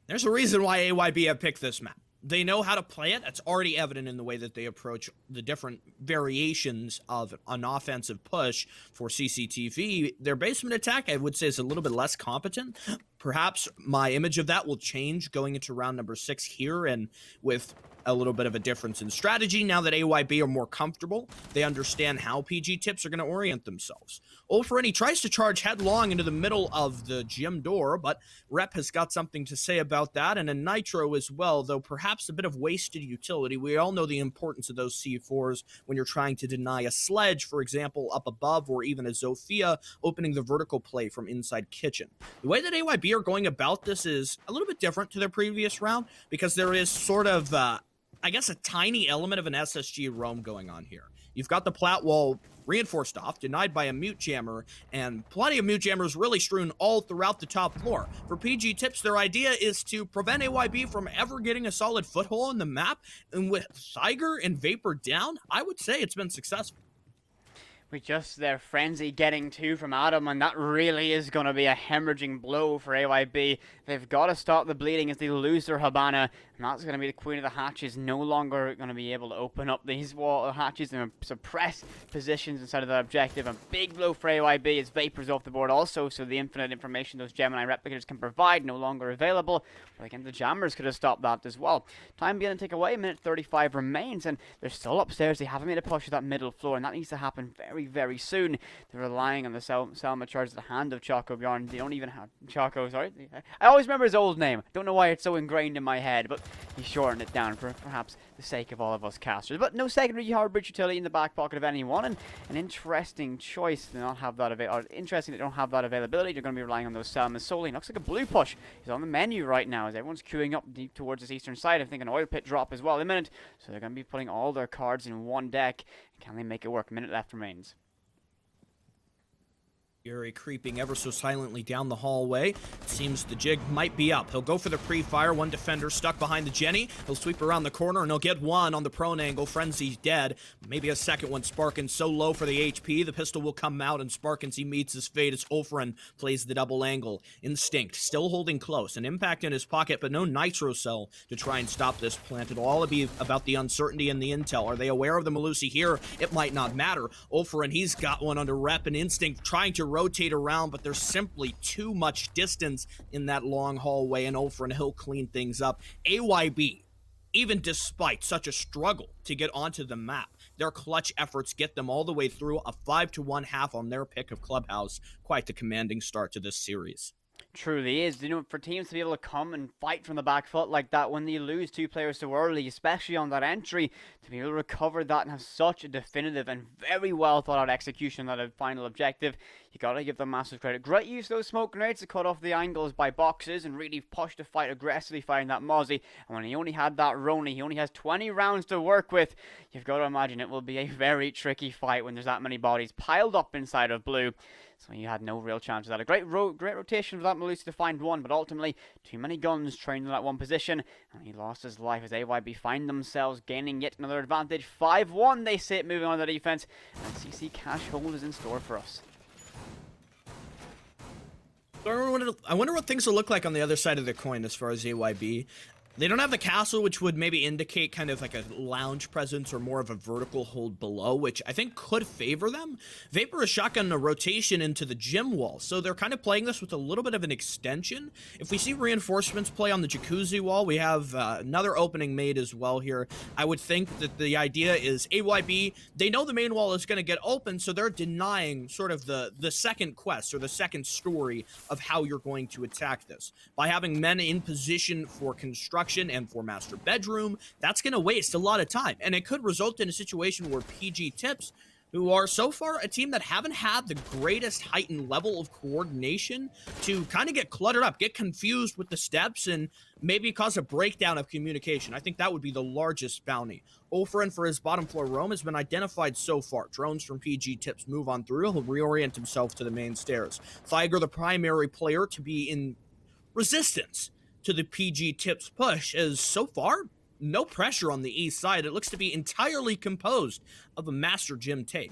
there's a reason why AYB have picked this map. They know how to play it. That's already evident in the way that they approach the different variations of an offensive push for CCTV. Their basement attack, I would say, is a little bit less competent. Perhaps my image of that will change going into round number 6 here, and with a little bit of a difference in strategy now that AYB are more comfortable. They understand how PG Tips are going to orient themselves. Ulfrin, he tries to charge headlong into the middle of the gym door, but Rep has got something to say about that, and a Nitro as well, though perhaps a bit of wasted utility. We all know the importance of those C4s when you're trying to deny a Sledge, for example, up above, or even a Zofia opening the vertical play from inside kitchen. The way that AYB are going about this is a little bit different to their previous round, because there is sort of I guess a tiny element of an SSG roam going on here. You've got the plat wall reinforced off, denied by a mute jammer, and plenty of mute jammers really strewn all throughout the top floor. For PG Tips, their idea is to prevent AYB from ever getting a solid foothold in the map, and with Tiger and Vapor down, I would say it's been successful. With just their frenzy getting 2 from Adam, and that really is going to be a hemorrhaging blow for AYB. They've got to stop the bleeding as they lose their Habana, and that's going to be the Queen of the Hatches no longer going to be able to open up these wall hatches and suppress positions inside of that objective. A big blow for AYB as Vapor's off the board also, so the infinite information those Gemini replicators can provide no longer available. But again, the jammers could have stopped that as well. Time being to take away, minute 35 remains, and they're still upstairs. They haven't made a push to that middle floor, and that needs to happen very soon. They're relying on the Selma charge at the hand of Choco Bjorn. They don't even have Choco, sorry. I always remember his old name. Don't know why it's so ingrained in my head, but he shortened it down for perhaps the sake of all of us casters. But no secondary hard bridge utility in the back pocket of anyone, and an interesting choice to not have that interesting they don't have that availability. They're going to be relying on those Selmas solely. Looks like a blue push is on the menu right now as everyone's queuing up deep towards this eastern side. I think an oil pit drop as well imminent, so they're going to be putting all their cards in one deck. Can they make it work? A minute left remains. Fury creeping ever so silently down the hallway. It seems the jig might be up. He'll go for the pre-fire. One defender stuck behind the Jenny. He'll sweep around the corner, and he'll get one on the prone angle. Frenzy's dead. Maybe a second one. Sparkins so low for the HP. The pistol will come out, and Sparkins, he meets his fate as Ulfrin plays the double angle. Instinct, still holding close. An impact in his pocket, but no Nitro Cell to try and stop this plant. It'll all be about the uncertainty and the intel. Are they aware of the Melusi here? It might not matter. Ulfrin, he's got one under rep and Instinct, trying to rotate around, but there's simply too much distance in that long hallway, and Ulfrin, he'll clean things up. AYB, even despite such a struggle to get onto the map, their clutch efforts get them all the way through a 5-1 half on their pick of Clubhouse. Quite the commanding start to this series. Truly is. You know, for teams to be able to come and fight from the back foot like that when they lose 2 players so early, especially on that entry, to be able to recover that and have such a definitive and very well thought out execution on that final objective, you gotta give them massive credit. Great use of those smoke grenades to cut off the angles by boxes and really push the fight aggressively, firing that Mozzie. And when he only had that Roni, he only has 20 rounds to work with. You've got to imagine it will be a very tricky fight when there's that many bodies piled up inside of blue. So you had no real chance of that. A great rotation for that Melusi to find one, but ultimately too many guns trained in that one position, and he lost his life as AYB find themselves gaining yet another advantage. 5-1 they sit, moving on to the defense, and CC cash hold is in store for us. I wonder what things will look like on the other side of the coin as far as AYB. They don't have the castle, which would maybe indicate kind of like a lounge presence or more of a vertical hold below, which I think could favor them. Vapor is shotgun a rotation into the gym wall, so they're kind of playing this with a little bit of an extension. If we see reinforcements play on the jacuzzi wall, we have another opening made as well here. I would think that the idea is AYB, they know the main wall is going to get open, so they're denying sort of the second quest or the second story of how you're going to attack this. By having men in position for construction, construction and for Master Bedroom, that's going to waste a lot of time. And it could result in a situation where PG Tips, who are so far a team that haven't had the greatest heightened level of coordination, to kind of get cluttered up, get confused with the steps, and maybe cause a breakdown of communication. I think that would be the largest bounty. Ulfrin for his bottom floor roam has been identified so far. Drones from PG Tips move on through. He'll reorient himself to the main stairs. Thiger, the primary player to be in resistance to the PG Tips push, as so far, no pressure on the east side. It looks to be entirely composed of a Master Gym take.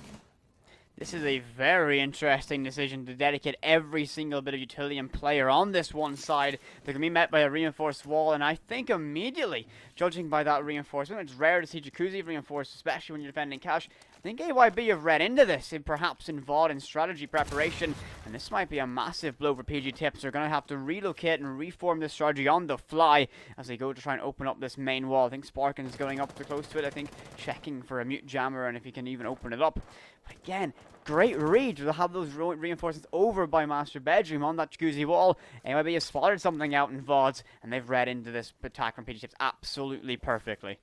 This is a very interesting decision to dedicate every single bit of utility and player on this one side. They're going to be met by a reinforced wall, and I think immediately, judging by that reinforcement, it's rare to see Jacuzzi reinforced, especially when you're defending cash. I think AYB have read into this, perhaps in VOD and strategy preparation, and this might be a massive blow for PG Tips. They're going to have to relocate and reform this strategy on the fly as they go to try and open up this main wall. I think Sparkin's going up too close to it, I think checking for a mute jammer and if he can even open it up. But again, great read to have those reinforcements over by Master Bedroom on that Jacuzzi wall. AYB has spotted something out in VODs, and they've read into this attack from PG Tips absolutely perfectly.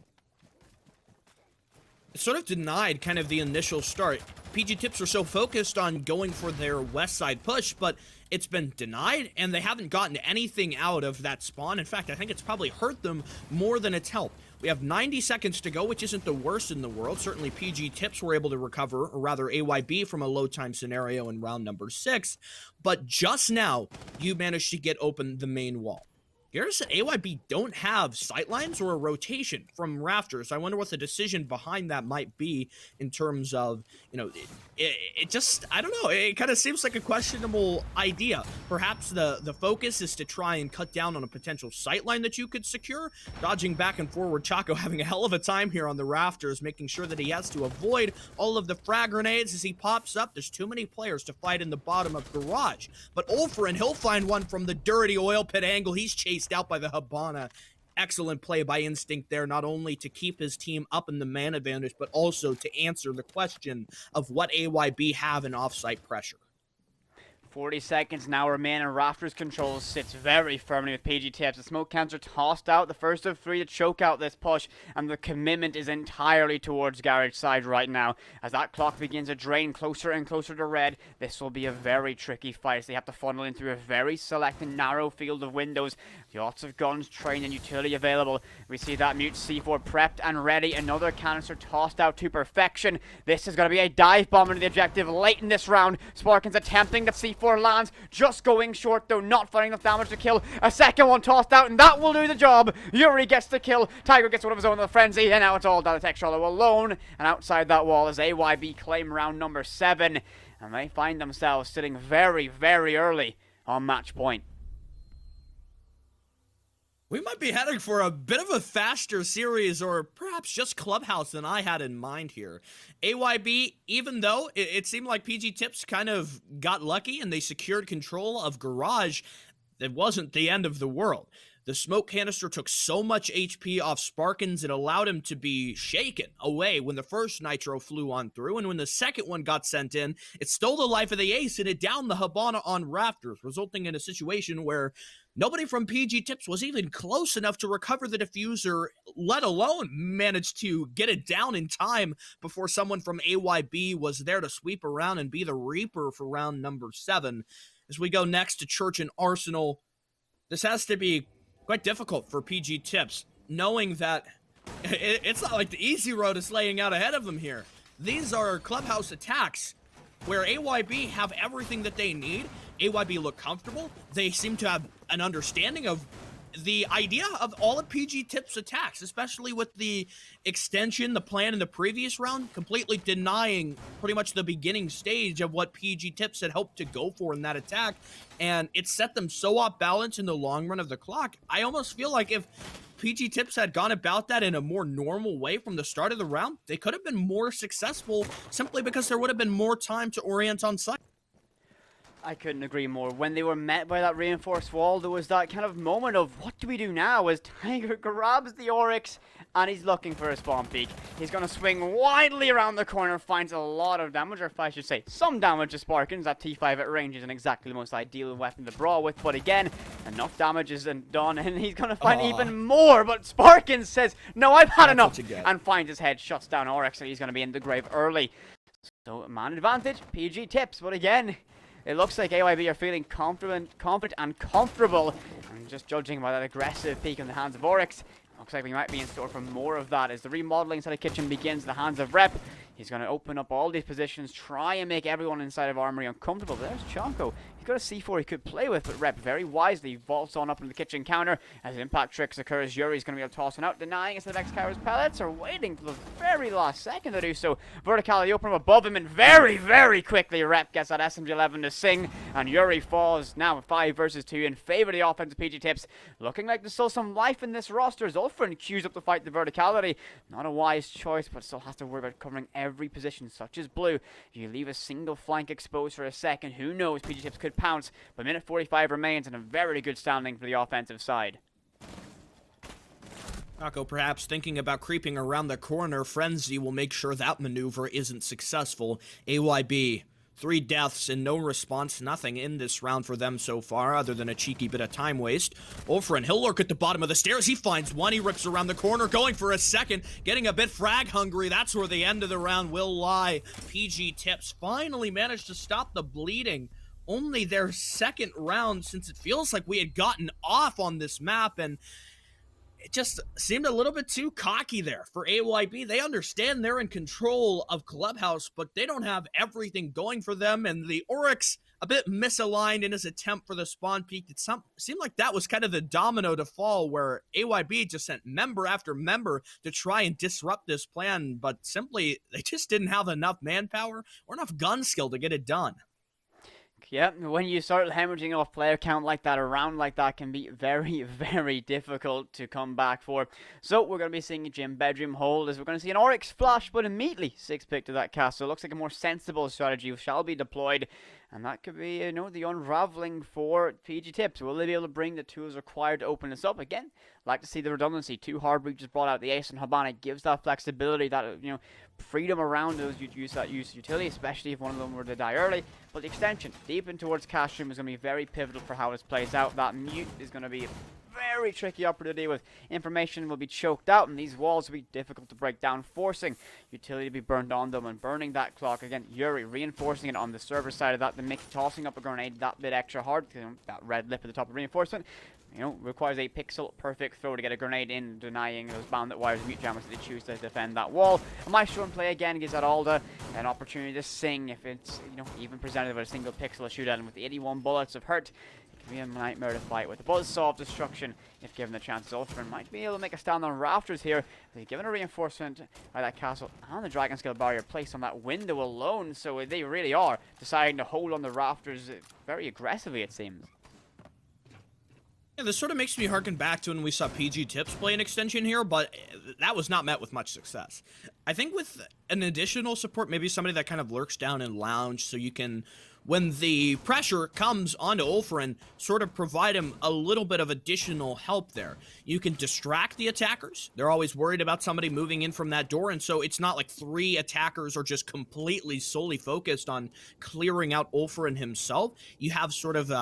It sort of denied kind of the initial start. PG Tips were so focused on going for their west side push, but it's been denied, and they haven't gotten anything out of that spawn. In fact, I think it's probably hurt them more than it's helped. We have 90 seconds to go, which isn't the worst in the world. Certainly PG Tips were able to recover, or rather AYB, from a low time scenario in round number 6. But just now, you managed to get open the main wall. Garrus and AYB don't have sightlines or a rotation from rafters. I wonder what the decision behind that might be in terms of, you know, it just, I don't know, it kind of seems like a questionable idea. Perhaps the focus is to try and cut down on a potential sightline that you could secure. Dodging back and forward, Chaco having a hell of a time here on the rafters, making sure that he has to avoid all of the frag grenades as he pops up. There's too many players to fight in the bottom of Garage. But Ulfrin, he'll find one from the dirty oil pit angle. He's chased out by the Habana. Excellent play by Instinct there, not only to keep his team up in the man advantage, but also to answer the question of what AYB have in offsite pressure. 40 seconds now remain, and Rafters control sits very firmly with PG Tips. The smoke cans are tossed out, the first of 3 to choke out this push, and the commitment is entirely towards Garage side right now. As that clock begins to drain closer and closer to red, this will be a very tricky fight as they have to funnel in through a very select and narrow field of windows. Lots of guns, train, and utility available. We see that mute C4 prepped and ready. Another canister tossed out to perfection. This is going to be a dive bomb into the objective late in this round. Sparkin's attempting the C4 lands, just going short though, not finding enough damage to kill. A second one tossed out, and that will do the job. Yuri gets the kill. Tiger gets one of his own in the frenzy, and now it's all down to Textrolo alone. And outside that wall is AYB claim round number 7, and they find themselves sitting very, very early on match point. We might be heading for a bit of a faster series, or perhaps just Clubhouse, than I had in mind here. AYB, even though it seemed like PG Tips kind of got lucky and they secured control of Garage, it wasn't the end of the world. The smoke canister took so much HP off Sparkins, it allowed him to be shaken away when the first nitro flew on through, and when the second one got sent in, it stole the life of the ace and it downed the Habana on rafters, resulting in a situation where nobody from PG Tips was even close enough to recover the diffuser, let alone manage to get it down in time before someone from AYB was there to sweep around and be the Reaper for round number 7. As we go next to Church and Arsenal, this has to be quite difficult for PG Tips, knowing that it's not like the easy road is laying out ahead of them here. These are Clubhouse attacks where AYB have everything that they need. AYB look comfortable. They seem to have an understanding of the idea of all of PG Tips attacks, especially with the extension, the plan in the previous round, completely denying pretty much the beginning stage of what PG Tips had hoped to go for in that attack. And it set them so off balance in the long run of the clock. I almost feel like if PG Tips had gone about that in a more normal way from the start of the round, they could have been more successful simply because there would have been more time to orient on site. I couldn't agree more. When they were met by that reinforced wall, there was that kind of moment of, what do we do now? As Tiger grabs the Oryx and he's looking for a spawn peek. He's going to swing widely around the corner, finds a lot of damage, or if I should say, some damage to Sparkins. That T5 at range isn't exactly the most ideal weapon to brawl with, but again, enough damage isn't done, and he's going to find even more, but Sparkins says, no, I've had enough, and finds his head, shuts down Oryx, and he's going to be in the grave early. So, man advantage, PG tips, but again, it looks like AYB are feeling confident and comfortable, and just judging by that aggressive peek in the hands of Oryx, looks like we might be in store for more of that as the remodeling inside the kitchen begins. The hands of Rep. He's going to open up all these positions, try and make everyone inside of Armory uncomfortable. But there's Chonko. He's got a C4 he could play with, but Rep very wisely vaults on up into the kitchen counter. As impact tricks occurs, Yuri's going to be able to toss one out, denying instead of X-Car's pellets, or waiting for the very last second to do so. Verticality open up above him, and very, very quickly Rep gets that SMG-11 to sing, and Yuri falls now 5 versus 2 in favor of the offensive PG tips. Looking like there's still some life in this roster. Zulfrin queues up to fight the verticality. Not a wise choice, but still has to worry about covering every position, such as blue. If you leave a single flank exposed for a second, who knows, PG tips could pounce. But minute 45 remains and a very good standing for the offensive side. Taco perhaps thinking about creeping around the corner. Frenzy will make sure that maneuver isn't successful. AYB, 3 deaths and no response. Nothing in this round for them so far other than a cheeky bit of time waste. Ulfrin, he'll lurk at the bottom of the stairs. He finds one. He rips around the corner, going for a second, getting a bit frag hungry. That's where the end of the round will lie. PG tips finally managed to stop the bleeding. Only their second round since it feels like we had gotten off on this map, and it just seemed a little bit too cocky there for AYB. They understand they're in control of Clubhouse, but they don't have everything going for them, and the Oryx a bit misaligned in his attempt for the spawn peak. It seemed like that was kind of the domino to fall, where AYB just sent member after member to try and disrupt this plan, but simply they just didn't have enough manpower or enough gun skill to get it done. Yeah, when you start hemorrhaging off player count like that, around like that can be very, very difficult to come back for. So we're going to be seeing a gym bedroom hold as we're going to see an Oryx flash, but immediately 6 pick to that cast. So it looks like a more sensible strategy shall be deployed. And that could be, you know, the unraveling for PG tips. Will they be able to bring the tools required to open this up? Again, like to see the redundancy. 2 hard breaches brought out. The Ace and Habana gives that flexibility, that, you know, freedom around those use utility, especially if one of them were to die early. But the extension deep in towards cash room is going to be very pivotal for how this plays out. That mute is going to be very tricky opportunity with information will be choked out, and these walls will be difficult to break down, forcing utility to be burned on them and burning that clock. Again, Yuri reinforcing it on the server side of that, the Mick tossing up a grenade that bit extra hard, you know, that red lip at the top of reinforcement. You know, requires a pixel perfect throw to get a grenade in, denying those bandit wires mute jammers that they choose to defend that wall. A Maestro in play again gives that Alda an opportunity to sing if it's, you know, even presented with a single pixel to shoot at him. With 81 bullets of hurt, it can be a nightmare to fight with. The buzzsaw of destruction, if given the chance. Ulfrin might be able to make a stand on rafters here. They've given a reinforcement by that castle and the dragon scale barrier placed on that window alone, so they really are deciding to hold on the rafters very aggressively, it seems. Yeah, this sort of makes me harken back to when we saw PG Tips play an extension here, but that was not met with much success. I think with an additional support, maybe somebody that kind of lurks down in lounge, so you can, when the pressure comes onto Ulfrin, sort of provide him a little bit of additional help there. You can distract the attackers. They're always worried about somebody moving in from that door, and so it's not like 3 attackers are just completely solely focused on clearing out Ulfrin himself. You have sort of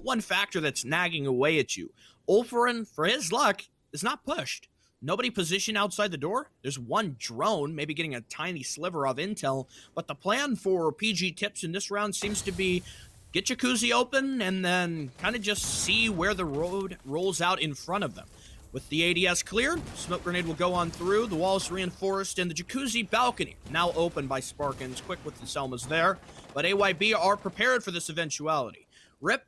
one factor that's nagging away at you. Ulfrin, for his luck, is not pushed. Nobody positioned outside the door. There's one drone, maybe getting a tiny sliver of intel, but the plan for PG Tips in this round seems to be get Jacuzzi open and then kind of just see where the road rolls out in front of them. With the ADS cleared, smoke grenade will go on through, the walls reinforced, and the Jacuzzi balcony now open by Sparkins, quick with the Selmas there, but AYB are prepared for this eventuality. Rep,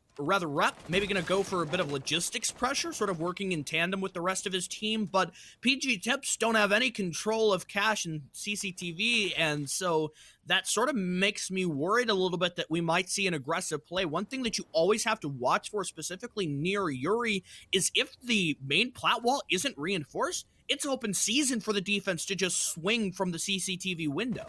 maybe going to go for a bit of logistics pressure, sort of working in tandem with the rest of his team, but PG Tips don't have any control of cash and CCTV, and so that sort of makes me worried a little bit that we might see an aggressive play. One thing that you always have to watch for, specifically near Yuri, is if the main plat wall isn't reinforced, it's open season for the defense to just swing from the CCTV window.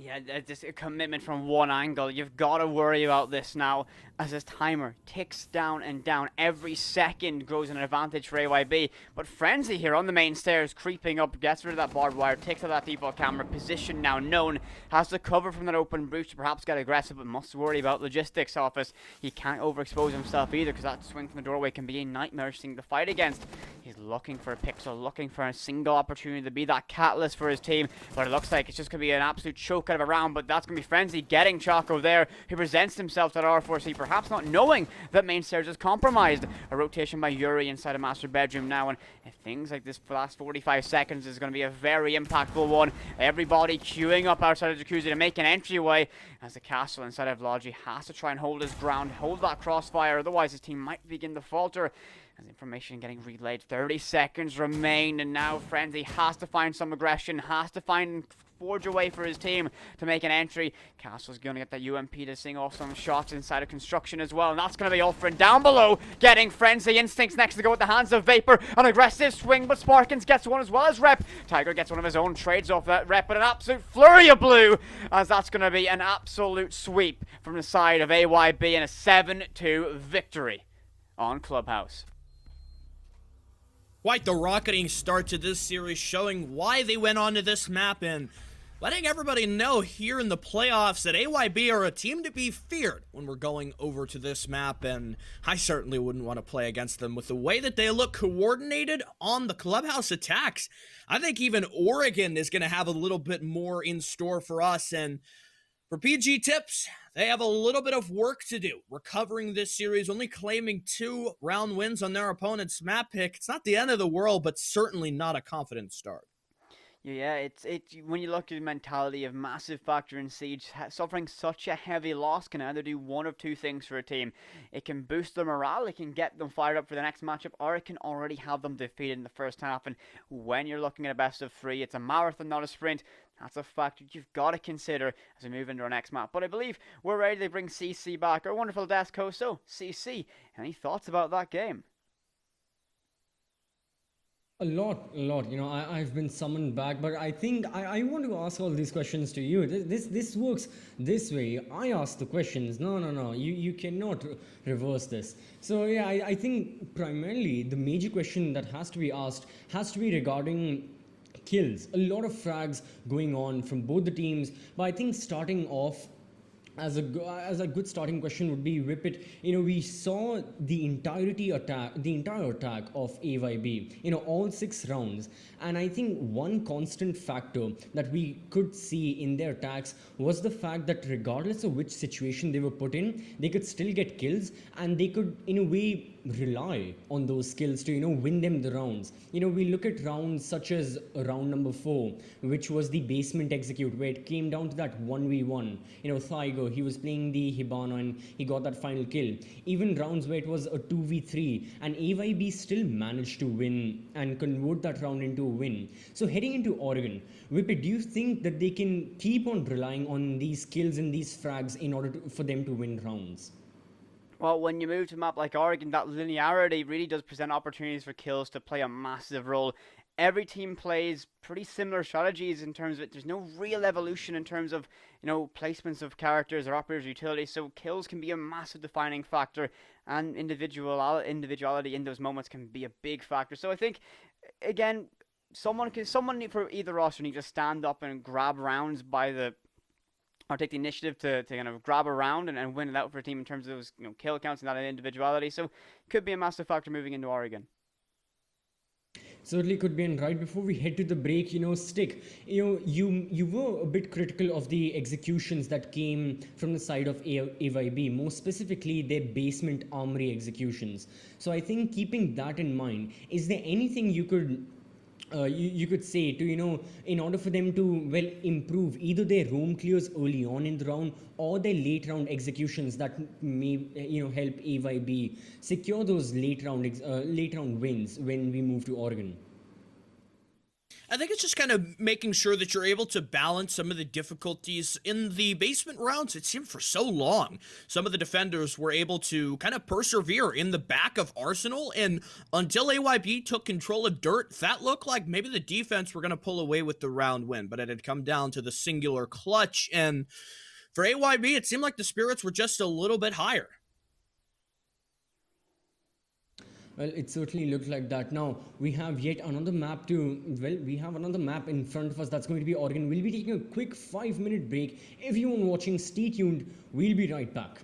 Yeah, just a commitment from one angle. You've got to worry about this now as this timer ticks down and down. Every second grows an advantage for AYB. But Frenzy here on the main stairs, creeping up, gets rid of that barbed wire, takes out that default camera, position now known, has to cover from that open breach to perhaps get aggressive, but must worry about logistics office. He can't overexpose himself either, because that swing from the doorway can be a nightmarish thing to fight against. He's looking for a pixel, looking for a single opportunity to be that catalyst for his team, but it looks like it's just going to be an absolute choke out of a round, but that's going to be Frenzy getting Choco there, who presents himself to that R4C, perhaps not knowing that main stairs is compromised. A rotation by Yuri inside a master bedroom now, and if things like this for the last 45 seconds is going to be a very impactful one. Everybody queuing up outside of Jacuzzi to make an entryway, as the castle inside of Logi has to try and hold his ground, hold that crossfire, otherwise his team might begin to falter. As information getting relayed, 30 seconds remain, and now Frenzy has to find some aggression, has to forge a way for his team to make an entry. Castle's going to get that UMP to sing off some shots inside of construction as well, and that's going to be Ulfrin down below, getting Frenzy instincts next to go with the hands of Vapor. An aggressive swing, but Sparkins gets one as well as Rep. Tiger gets one of his own trades off that Rep, but an absolute flurry of blue, as that's going to be an absolute sweep from the side of AYB and a 7-2 victory on Clubhouse. Quite the rocketing start to this series, showing why they went onto this map and letting everybody know here in the playoffs that AYB are a team to be feared when we're going over to this map, and I certainly wouldn't want to play against them with the way that they look coordinated on the Clubhouse attacks. I think even Oregon is going to have a little bit more in store for us, and for PG Tips, they have a little bit of work to do recovering this series, only claiming 2 round wins on their opponent's map pick. It's not the end of the world, but certainly not a confident start. Yeah, it's when you look at the mentality of massive factor in Siege, suffering such a heavy loss can either do one of two things for a team. It can boost their morale, it can get them fired up for the next matchup, or it can already have them defeated in the first half. And when you're looking at a best of 3, it's a marathon, not a sprint. That's a factor you've got to consider as we move into our next map. But I believe we're ready to bring CC back, our wonderful desk host. So, CC, any thoughts about that game? A lot. You know, I've been summoned back, but I think I want to ask all these questions to you. This works this way. I ask the questions. No. You cannot reverse this. So yeah, I think primarily the major question that has to be asked has to be regarding kills. A lot of frags going on from both the teams, but I think starting off as a good starting question would be Whippet. You know, we saw the entire attack of AYB, you know, all 6 rounds, and I think one constant factor that we could see in their attacks was the fact that regardless of which situation they were put in, they could still get kills, and they could in a way rely on those skills to, you know, win them the rounds. You know, we look at rounds such as round number 4, which was the basement execute, where it came down to that 1v1. You know, Thaigo, he was playing the Hibana and he got that final kill. Even rounds where it was a 2v3 and AYB still managed to win and convert that round into a win. So heading into Oregon, Whippet, do you think that they can keep on relying on these skills and these frags in order for them to win rounds? Well, when you move to a map like Oregon, that linearity really does present opportunities for kills to play a massive role. Every team plays pretty similar strategies in terms of it. There's no real evolution in terms of, you know, placements of characters or operators' utilities, so kills can be a massive defining factor, and individuality in those moments can be a big factor. So I think, again, someone for either roster need to stand up and grab rounds or take the initiative to kind of grab a round and win it out for a team in terms of those, you know, kill counts and that individuality. So could be a massive factor moving into Oregon. Certainly could be. And right before we head to the break, you know, Stick, you know, you were a bit critical of the executions that came from the side of AYB, more specifically their basement armory executions. So I think keeping that in mind, is there anything you could you could say to, you know, in order for them to, well, improve either their roam clears early on in the round or their late round executions that may, you know, help AYB secure those late round wins when we move to Oregon? I think it's just kind of making sure that you're able to balance some of the difficulties in the basement rounds. It seemed for so long, some of the defenders were able to kind of persevere in the back of Arsenal, and until AYB took control of Dirt, that looked like maybe the defense were going to pull away with the round win, but it had come down to the singular clutch, and for AYB, it seemed like the spirits were just a little bit higher. Well, it certainly looks like that. Now, we have yet another map we have another map in front of us that's going to be Oregon. We'll be taking a quick 5-minute break. Everyone watching, stay tuned. We'll be right back.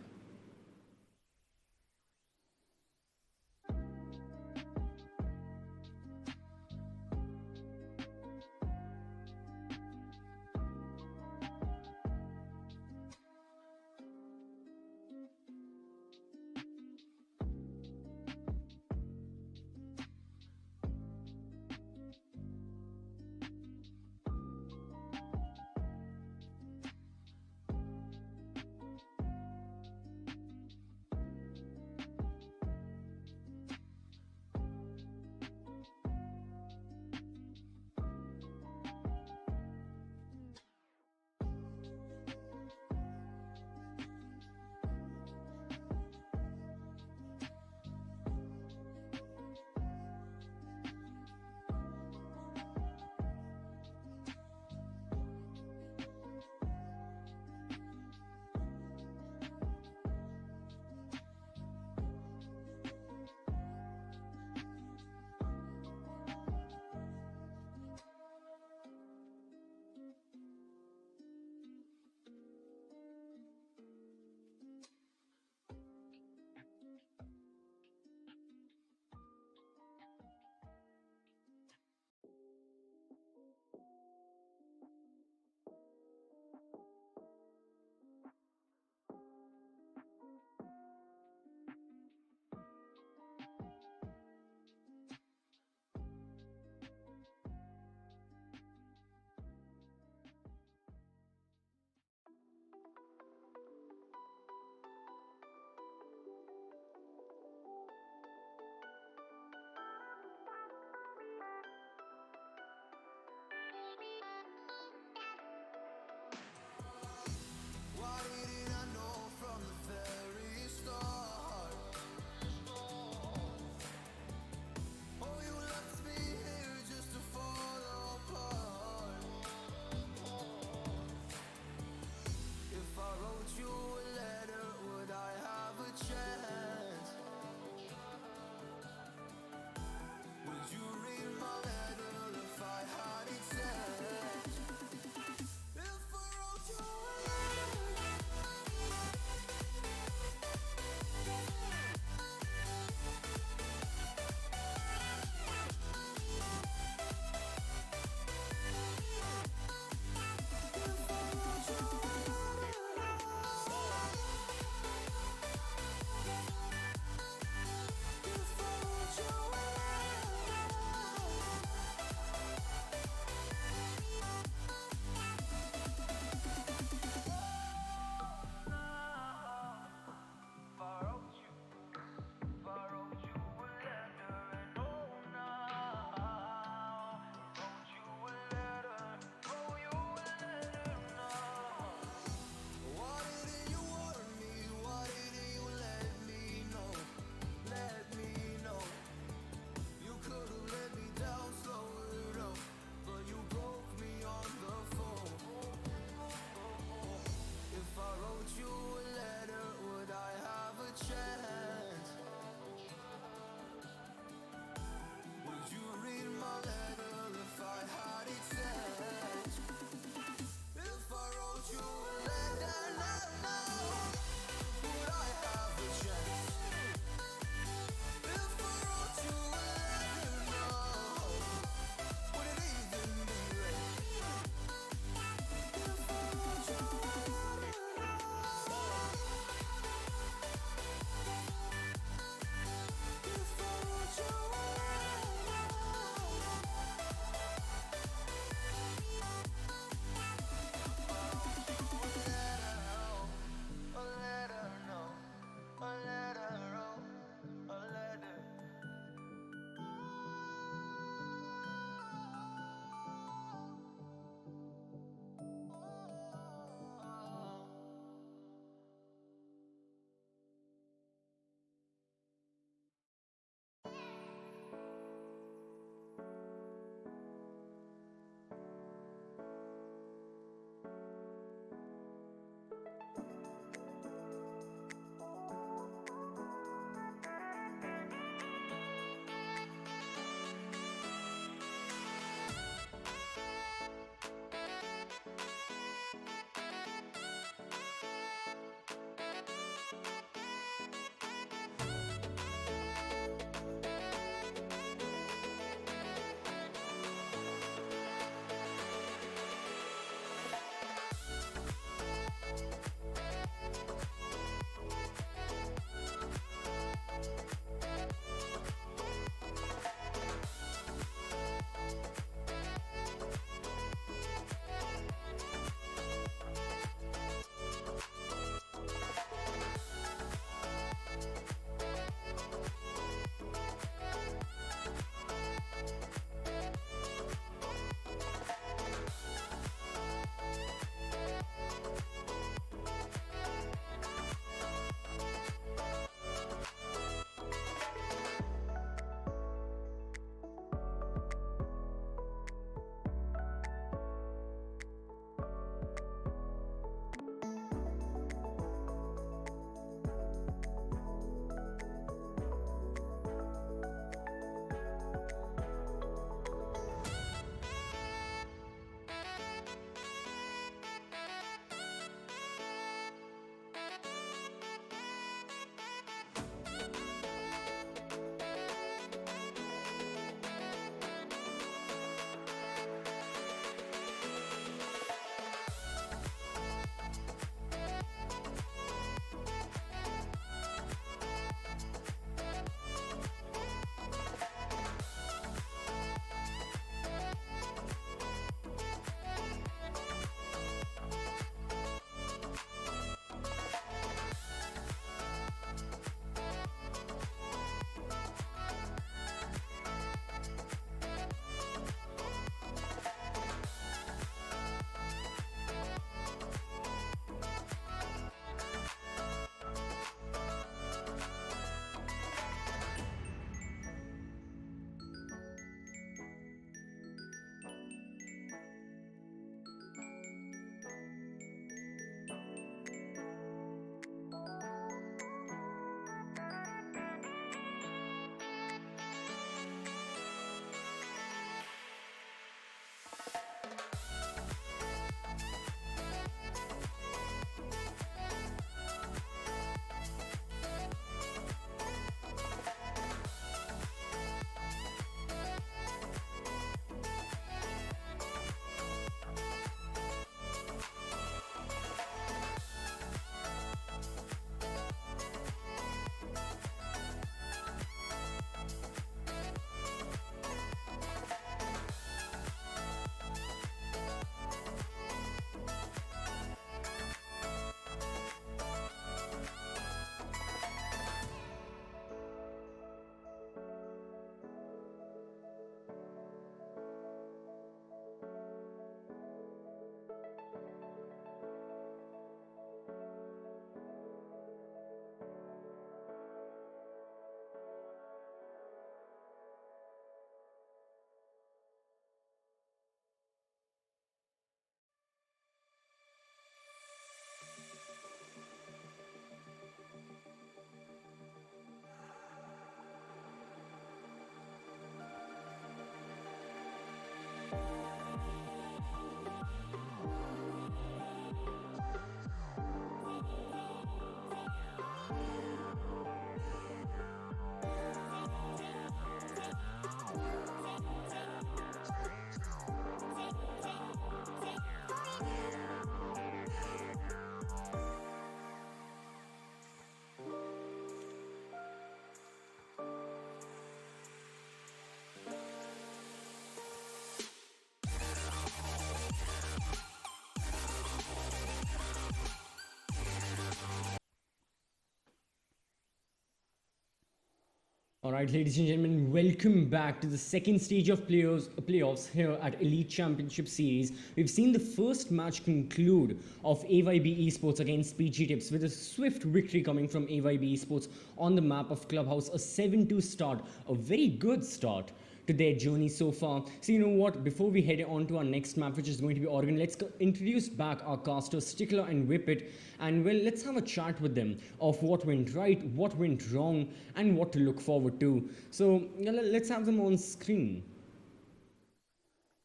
All right, ladies and gentlemen, welcome back to the second stage of playoffs here at Elite Championship Series. We've seen the first match conclude of AYB Esports against PG Tips with a swift victory coming from AYB Esports on the map of Clubhouse, a 7-2 start, a very good start to their journey so far. So you know what, before we head on to our next map, which is going to be Oregon, let's introduce back our casters Stickler and Whippet, and well, let's have a chat with them of what went right, what went wrong, and what to look forward to. So let's have them on screen.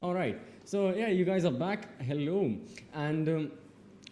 All right, so yeah, you guys are back. Hello. And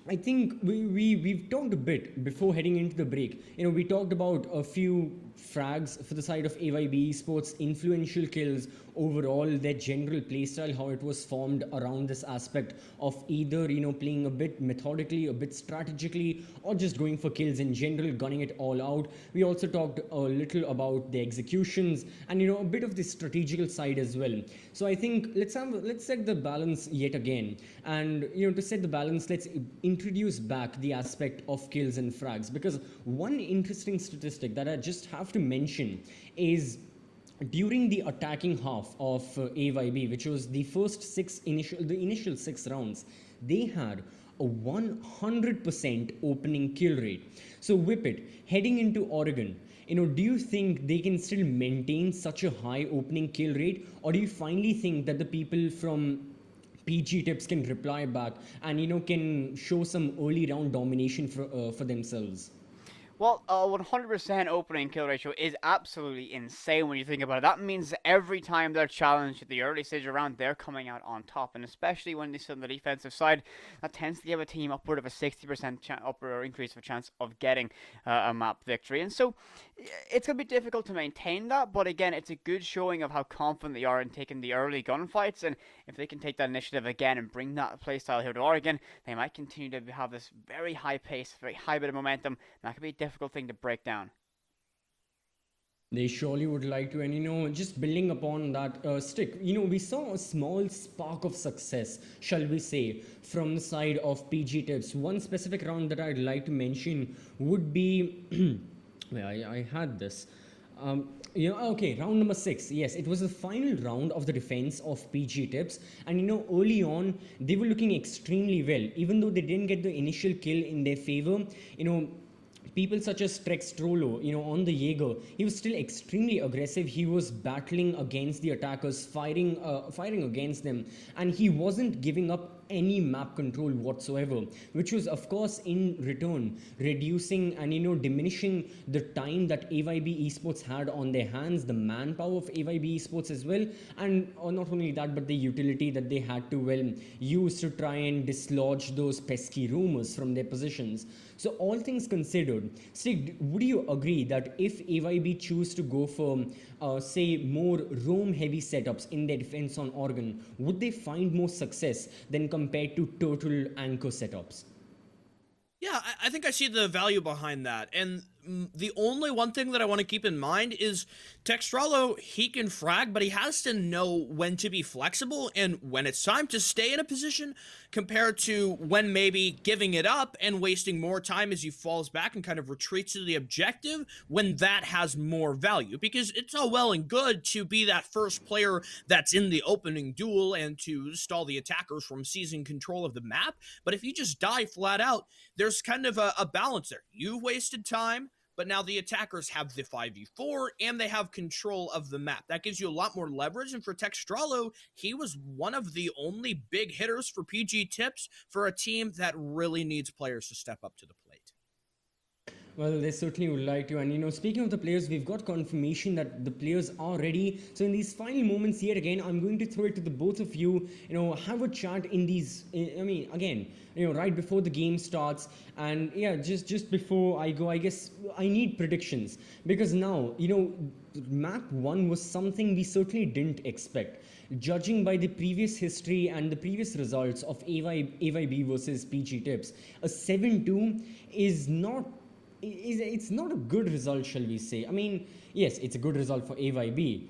I think we've talked a bit before heading into the break. You know, we talked about a few frags for the side of AYB Esports, influential kills, overall their general playstyle, how it was formed around this aspect of either, you know, playing a bit methodically, a bit strategically, or just going for kills in general, gunning it all out. We also talked a little about the executions and, you know, a bit of the strategical side as well. So I think let's set the balance yet again. And, you know, to set the balance, let's introduce back the aspect of kills and frags, because one interesting statistic that I just have to mention is during the attacking half of AYB, which was the initial 6 rounds, they had a 100% opening kill rate. So Whippet, heading into Oregon, you know, do you think they can still maintain such a high opening kill rate, or do you finally think that the people from PG Tips can reply back and, you know, can show some early round domination for themselves? Well, 100% opening kill ratio is absolutely insane when you think about it. That means every time they're challenged at the early stage of the round, they're coming out on top. And especially when they sit on the defensive side, that tends to give a team upward of a 60% upward increase of chance of getting a map victory. And so it's going to be difficult to maintain that. But again, it's a good showing of how confident they are in taking the early gunfights. And if they can take that initiative again and bring that playstyle here to Oregon, they might continue to have this very high pace, very high bit of momentum. And that could be a difficult thing to break down. They surely would like to, and you know, just building upon that stick, you know, we saw a small spark of success, shall we say, from the side of PG Tips. One specific round that I'd like to mention would be, where I had this. You know, okay, round number 6. Yes, it was the final round of the defense of PG Tips, and you know, early on they were looking extremely well, even though they didn't get the initial kill in their favor. You know, people such as Trex Trollo, you know, on the Jaeger, he was still extremely aggressive. He was battling against the attackers, firing against them, and he wasn't giving up any map control whatsoever, which was of course in return reducing and, you know, diminishing the time that AYB Esports had on their hands, the manpower of AYB Esports as well, and not only that, but the utility that they had to, well, use to try and dislodge those pesky rumors from their positions. So all things considered, Sig, would you agree that if AYB choose to go for say more roam heavy setups in their defense on Oregon, would they find more success than compared to total anchor setups? Yeah, I think I see the value behind that. And the only one thing that I want to keep in mind is Textralo, he can frag, but he has to know when to be flexible and when it's time to stay in a position compared to when maybe giving it up and wasting more time as he falls back and kind of retreats to the objective when that has more value. Because it's all well and good to be that first player that's in the opening duel and to stall the attackers from seizing control of the map. But if you just die flat out, there's kind of a balance there. You've wasted time, but now the attackers have the 5v4 and they have control of the map. That gives you a lot more leverage. And for Textralo, he was one of the only big hitters for PG Tips for a team that really needs players to step up to the plate. Well, they certainly would like to. And, you know, speaking of the players, we've got confirmation that the players are ready. So in these final moments, yet again, I'm going to throw it to the both of you. You know, have a chat in these, I mean, again, you know, right before the game starts. And yeah, just before I go, I guess I need predictions. Because now, you know, map 1 was something we certainly didn't expect. Judging by the previous history and the previous results of AYB versus PG Tips, a 7-2 is not... It's not a good result, shall we say. I mean, yes, it's a good result for AYB.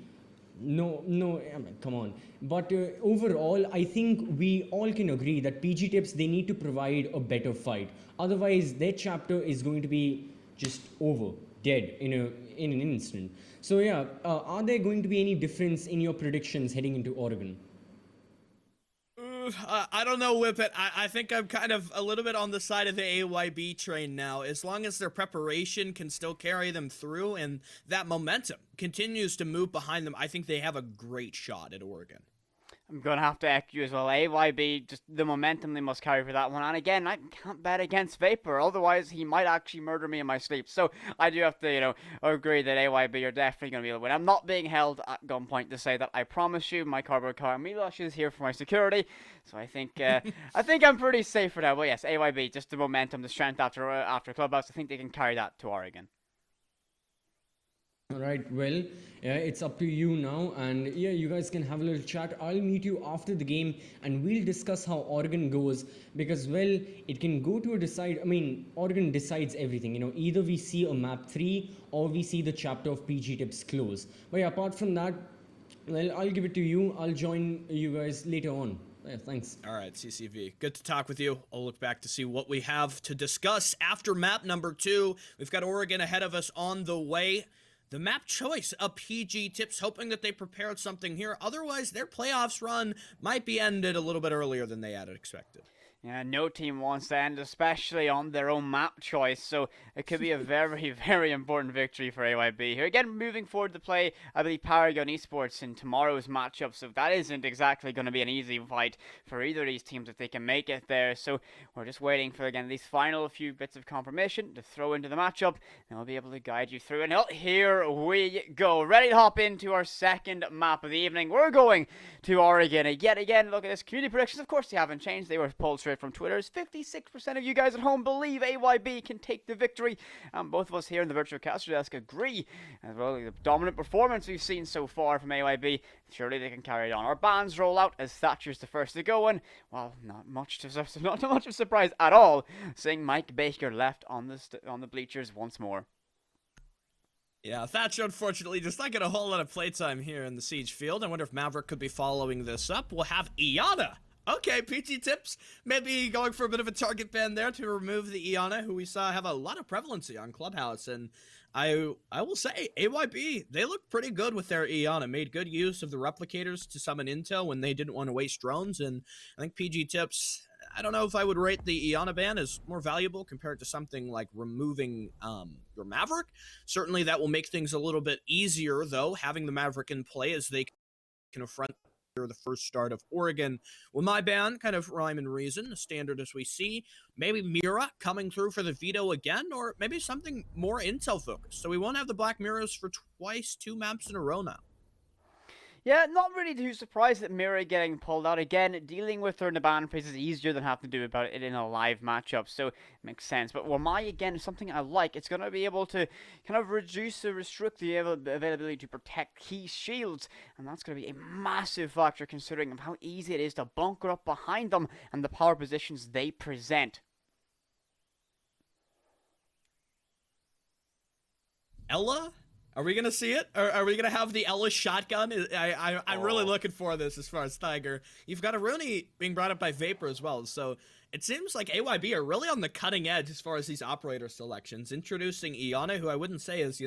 No, I mean, come on. But overall, I think we all can agree that PG Tips, they need to provide a better fight. Otherwise, their chapter is going to be just over, dead in an instant. So yeah, are there going to be any difference in your predictions heading into Oregon? I don't know, Whippet. I think I'm kind of a little bit on the side of the AYB train now. As long as their preparation can still carry them through and that momentum continues to move behind them, I think they have a great shot at Oregon. I'm going to have to echo you as well. AYB, just the momentum they must carry for that one. And again, I can't bet against Vapor. Otherwise, he might actually murder me in my sleep. So I do have to, agree that AYB are definitely going to be able to win. I'm not being held at gunpoint to say that. I promise you, my cardboard car Milosh is here for my security. So I think I'm pretty safe for now. But yes, AYB, just the momentum, the strength after Clubhouse, I think they can carry that to Oregon. All right, well, it's up to you now, and yeah, you guys can have a little chat. I'll meet you after the game, and we'll discuss how Oregon goes, because, well, it can go to a decide. I mean, Oregon decides everything. Either we see a map 3 or we see the chapter of PG Tips close. But yeah, apart from that, well, I'll give it to you. I'll join you guys later on. Yeah, thanks. All right, CCV. Good to talk with you. I'll look back to see what we have to discuss after map number 2. We've got Oregon ahead of us on the way. The map choice of PG Tips, hoping that they prepared something here. Otherwise, their playoffs run might be ended a little bit earlier than they had expected. Yeah, no team wants to end, especially on their own map choice, so it could be a very, very important victory for AYB here. Again, moving forward to play, I believe, Paragon Esports in tomorrow's matchup, so that isn't exactly going to be an easy fight for either of these teams if they can make it there. So we're just waiting for, again, these final few bits of confirmation to throw into the matchup, and we'll be able to guide you through. And here we go, ready to hop into our second map of the evening. We're going to Oregon. Yet again, look at this. Community predictions, of course, they haven't changed. They were pulled straight from Twitter. 56% of you guys at home believe AYB can take the victory. And both of us here in the virtual caster desk agree. As well, the dominant performance we've seen so far from AYB, surely they can carry it on. Our bans roll out as Thatcher's the first to go in. Well, not much of a surprise at all, seeing Mike Baker left on the bleachers once more. Yeah, Thatcher, unfortunately, just not getting a whole lot of playtime here in the Siege field. I wonder if Maverick could be following this up. We'll have Iana. Okay, PG Tips, maybe going for a bit of a target ban there to remove the Iana, who we saw have a lot of prevalency on Clubhouse. And I will say, AYB, they look pretty good with their Iana. Made good use of the replicators to summon intel when they didn't want to waste drones. And I think PG Tips, I don't know if I would rate the Iana ban as more valuable compared to something like removing your Maverick. Certainly that will make things a little bit easier, though, having the Maverick in play as they can affront the first start of Oregon. Well, my ban, kind of rhyme and reason, the standard as we see. Maybe Mira coming through for the veto again, or maybe something more intel focused. So we won't have the Black Mirrors for twice, 2 maps in a row now. Yeah, not really too surprised that Mira getting pulled out. Again, dealing with her in the ban phase is easier than having to do about it in a live matchup, so it makes sense. But Wamai, again, is something I like. It's going to be able to kind of restrict the availability to protect key shields, and that's going to be a massive factor considering how easy it is to bunker up behind them and the power positions they present. Ella? Are we going to see it? Or are we going to have the Ella shotgun? I'm really looking for this as far as Tiger. You've got a Rooney being brought up by Vapor as well. So it seems like AYB are really on the cutting edge as far as these operator selections. Introducing Iana, who I wouldn't say is,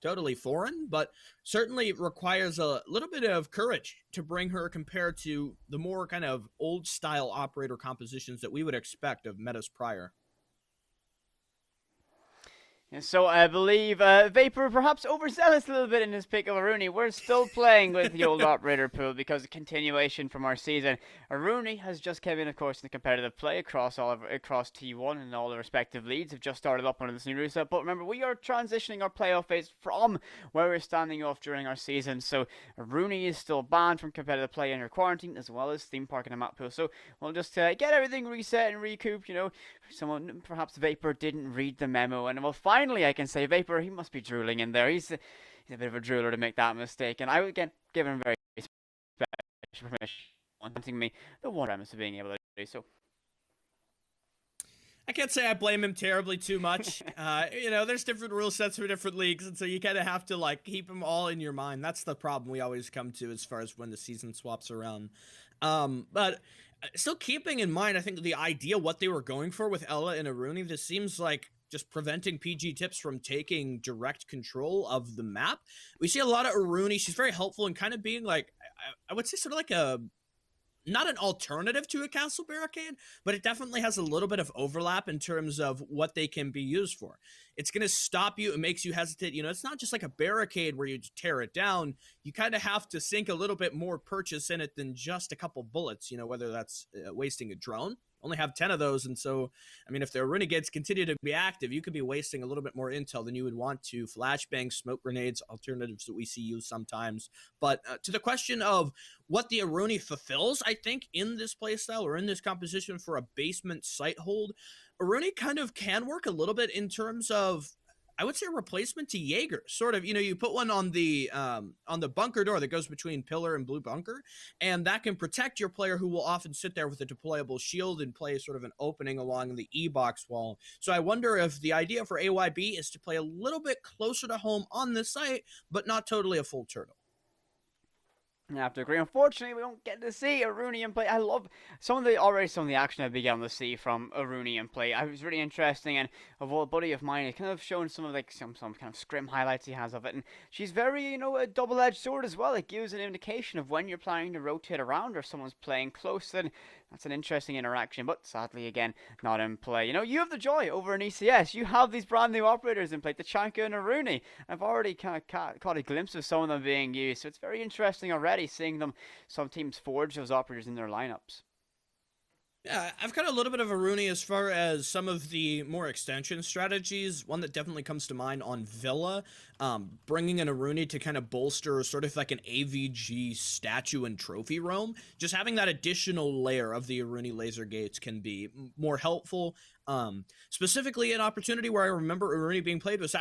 totally foreign, but certainly requires a little bit of courage to bring her compared to the more kind of old style operator compositions that we would expect of metas prior. And so I believe Vapor perhaps overzealous a little bit in his pick of Aruni. We're still playing with the old operator pool because of continuation from our season. Aruni has just come in, of course, in the competitive play across T1 and all the respective leagues. Have just started up under this new reset. But remember, we are transitioning our playoff phase from where we're standing off during our season. So Aruni is still banned from competitive play under quarantine, as well as theme park and the map pool. So we'll just get everything reset and recoup. Someone, perhaps Vapor, didn't read the memo, and finally I can say Vapor, he must be drooling in there. He's a bit of a drooler to make that mistake, and I would again give him very special permission wanting me the one premise of being able to do so. I can't say I blame him terribly too much. There's different rule sets for different leagues, and so you kind of have to keep them all in your mind. That's the problem we always come to as far as when the season swaps around. But still keeping in mind, I think the idea, what they were going for with Ella and Aruni, this seems like just preventing PG Tips from taking direct control of the map. We see a lot of Aruni. She's very helpful and kind of being I would say sort of like a not an alternative to a castle barricade, but it definitely has a little bit of overlap in terms of what they can be used for. It's going to stop you. It makes you hesitate. You know, it's not just like a barricade where you tear it down. You kind of have to sink a little bit more purchase in it than just a couple bullets, you know, whether that's wasting a drone. Only have 10 of those. And so, I mean, if the renegades continue to be active, you could be wasting a little bit more intel than you would want to. Flashbangs, smoke grenades, alternatives that we see used sometimes. But to the question of what the Aruni fulfills, I think, in this playstyle or in this composition for a basement site hold, Aruni kind of can work a little bit in terms of, I would say, a replacement to Jaeger. Sort of, you know, you put one on the bunker door that goes between pillar and blue bunker, and that can protect your player, who will often sit there with a deployable shield and play sort of an opening along the E-box wall. So I wonder if the idea for AYB is to play a little bit closer to home on this site, but not totally a full turtle. I have to agree. Unfortunately, we don't get to see Aruni in play. I love some of the action I've begun to see from Aruni in play. I was really interesting, and a buddy of mine is kind of showing some of like some kind of scrim highlights he has of it, and she's very, you know, a double-edged sword as well. It gives an indication of when you're planning to rotate around or someone's playing close. Then that's an interesting interaction, but sadly, again, not in play. You know, you have the joy over in ECS. You have these brand new operators in play, Tachanka and Aruni. I've already kind of caught a glimpse of some of them being used, so it's very interesting already seeing some teams forge those operators in their lineups. Yeah, I've got a little bit of a Rooney as far as some of the more extension strategies. One that definitely comes to mind on Villa, bringing in a Rooney to kind of bolster sort of like an AVG statue and trophy roam. Just having that additional layer of the Rooney laser gates can be more helpful. Specifically, an opportunity where I remember Rooney being played was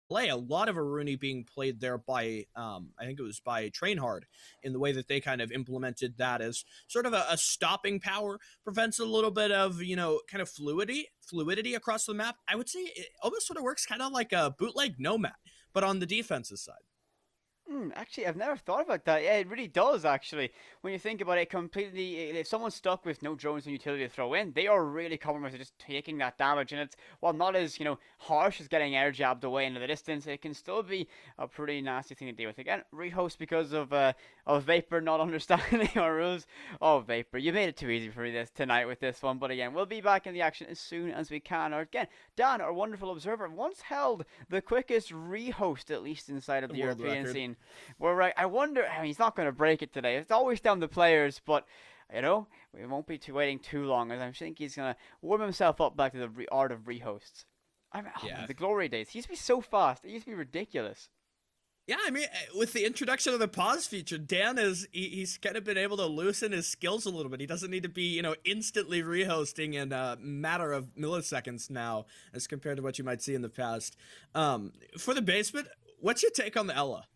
play a lot of Aruni being played there by I think it was by Trainhard, in the way that they kind of implemented that as sort of a stopping power, prevents a little bit of, you know, kind of fluidity across the map. I would say it almost sort of works kind of like a bootleg Nomad, but on the defensive side. Actually, I've never thought about that. Yeah, it really does, actually. When you think about it, completely, if someone's stuck with no drones and utility to throw in, they are really compromised just taking that damage. And it's, while not as, you know, harsh as getting air jabbed away into the distance, it can still be a pretty nasty thing to deal with. Again, rehost because of Vapor not understanding our rules. Oh, Vapor, you made it too easy for me tonight with this one. But again, we'll be back in the action as soon as we can. Or again, Dan, our wonderful observer, once held the quickest rehost, at least inside of the European scene. Where I wonder, I mean, he's not going to break it today. It's always down to players, but you know, we won't be waiting too long, as I think he's going to warm himself up back to the art of rehosts. I mean, the glory days. He used to be so fast. It used to be ridiculous. Yeah, I mean, with the introduction of the pause feature, Dan he's kind of been able to loosen his skills a little bit. He doesn't need to be, you know, instantly rehosting in a matter of milliseconds now, as compared to what you might see in the past. For the basement, what's your take on the Ella?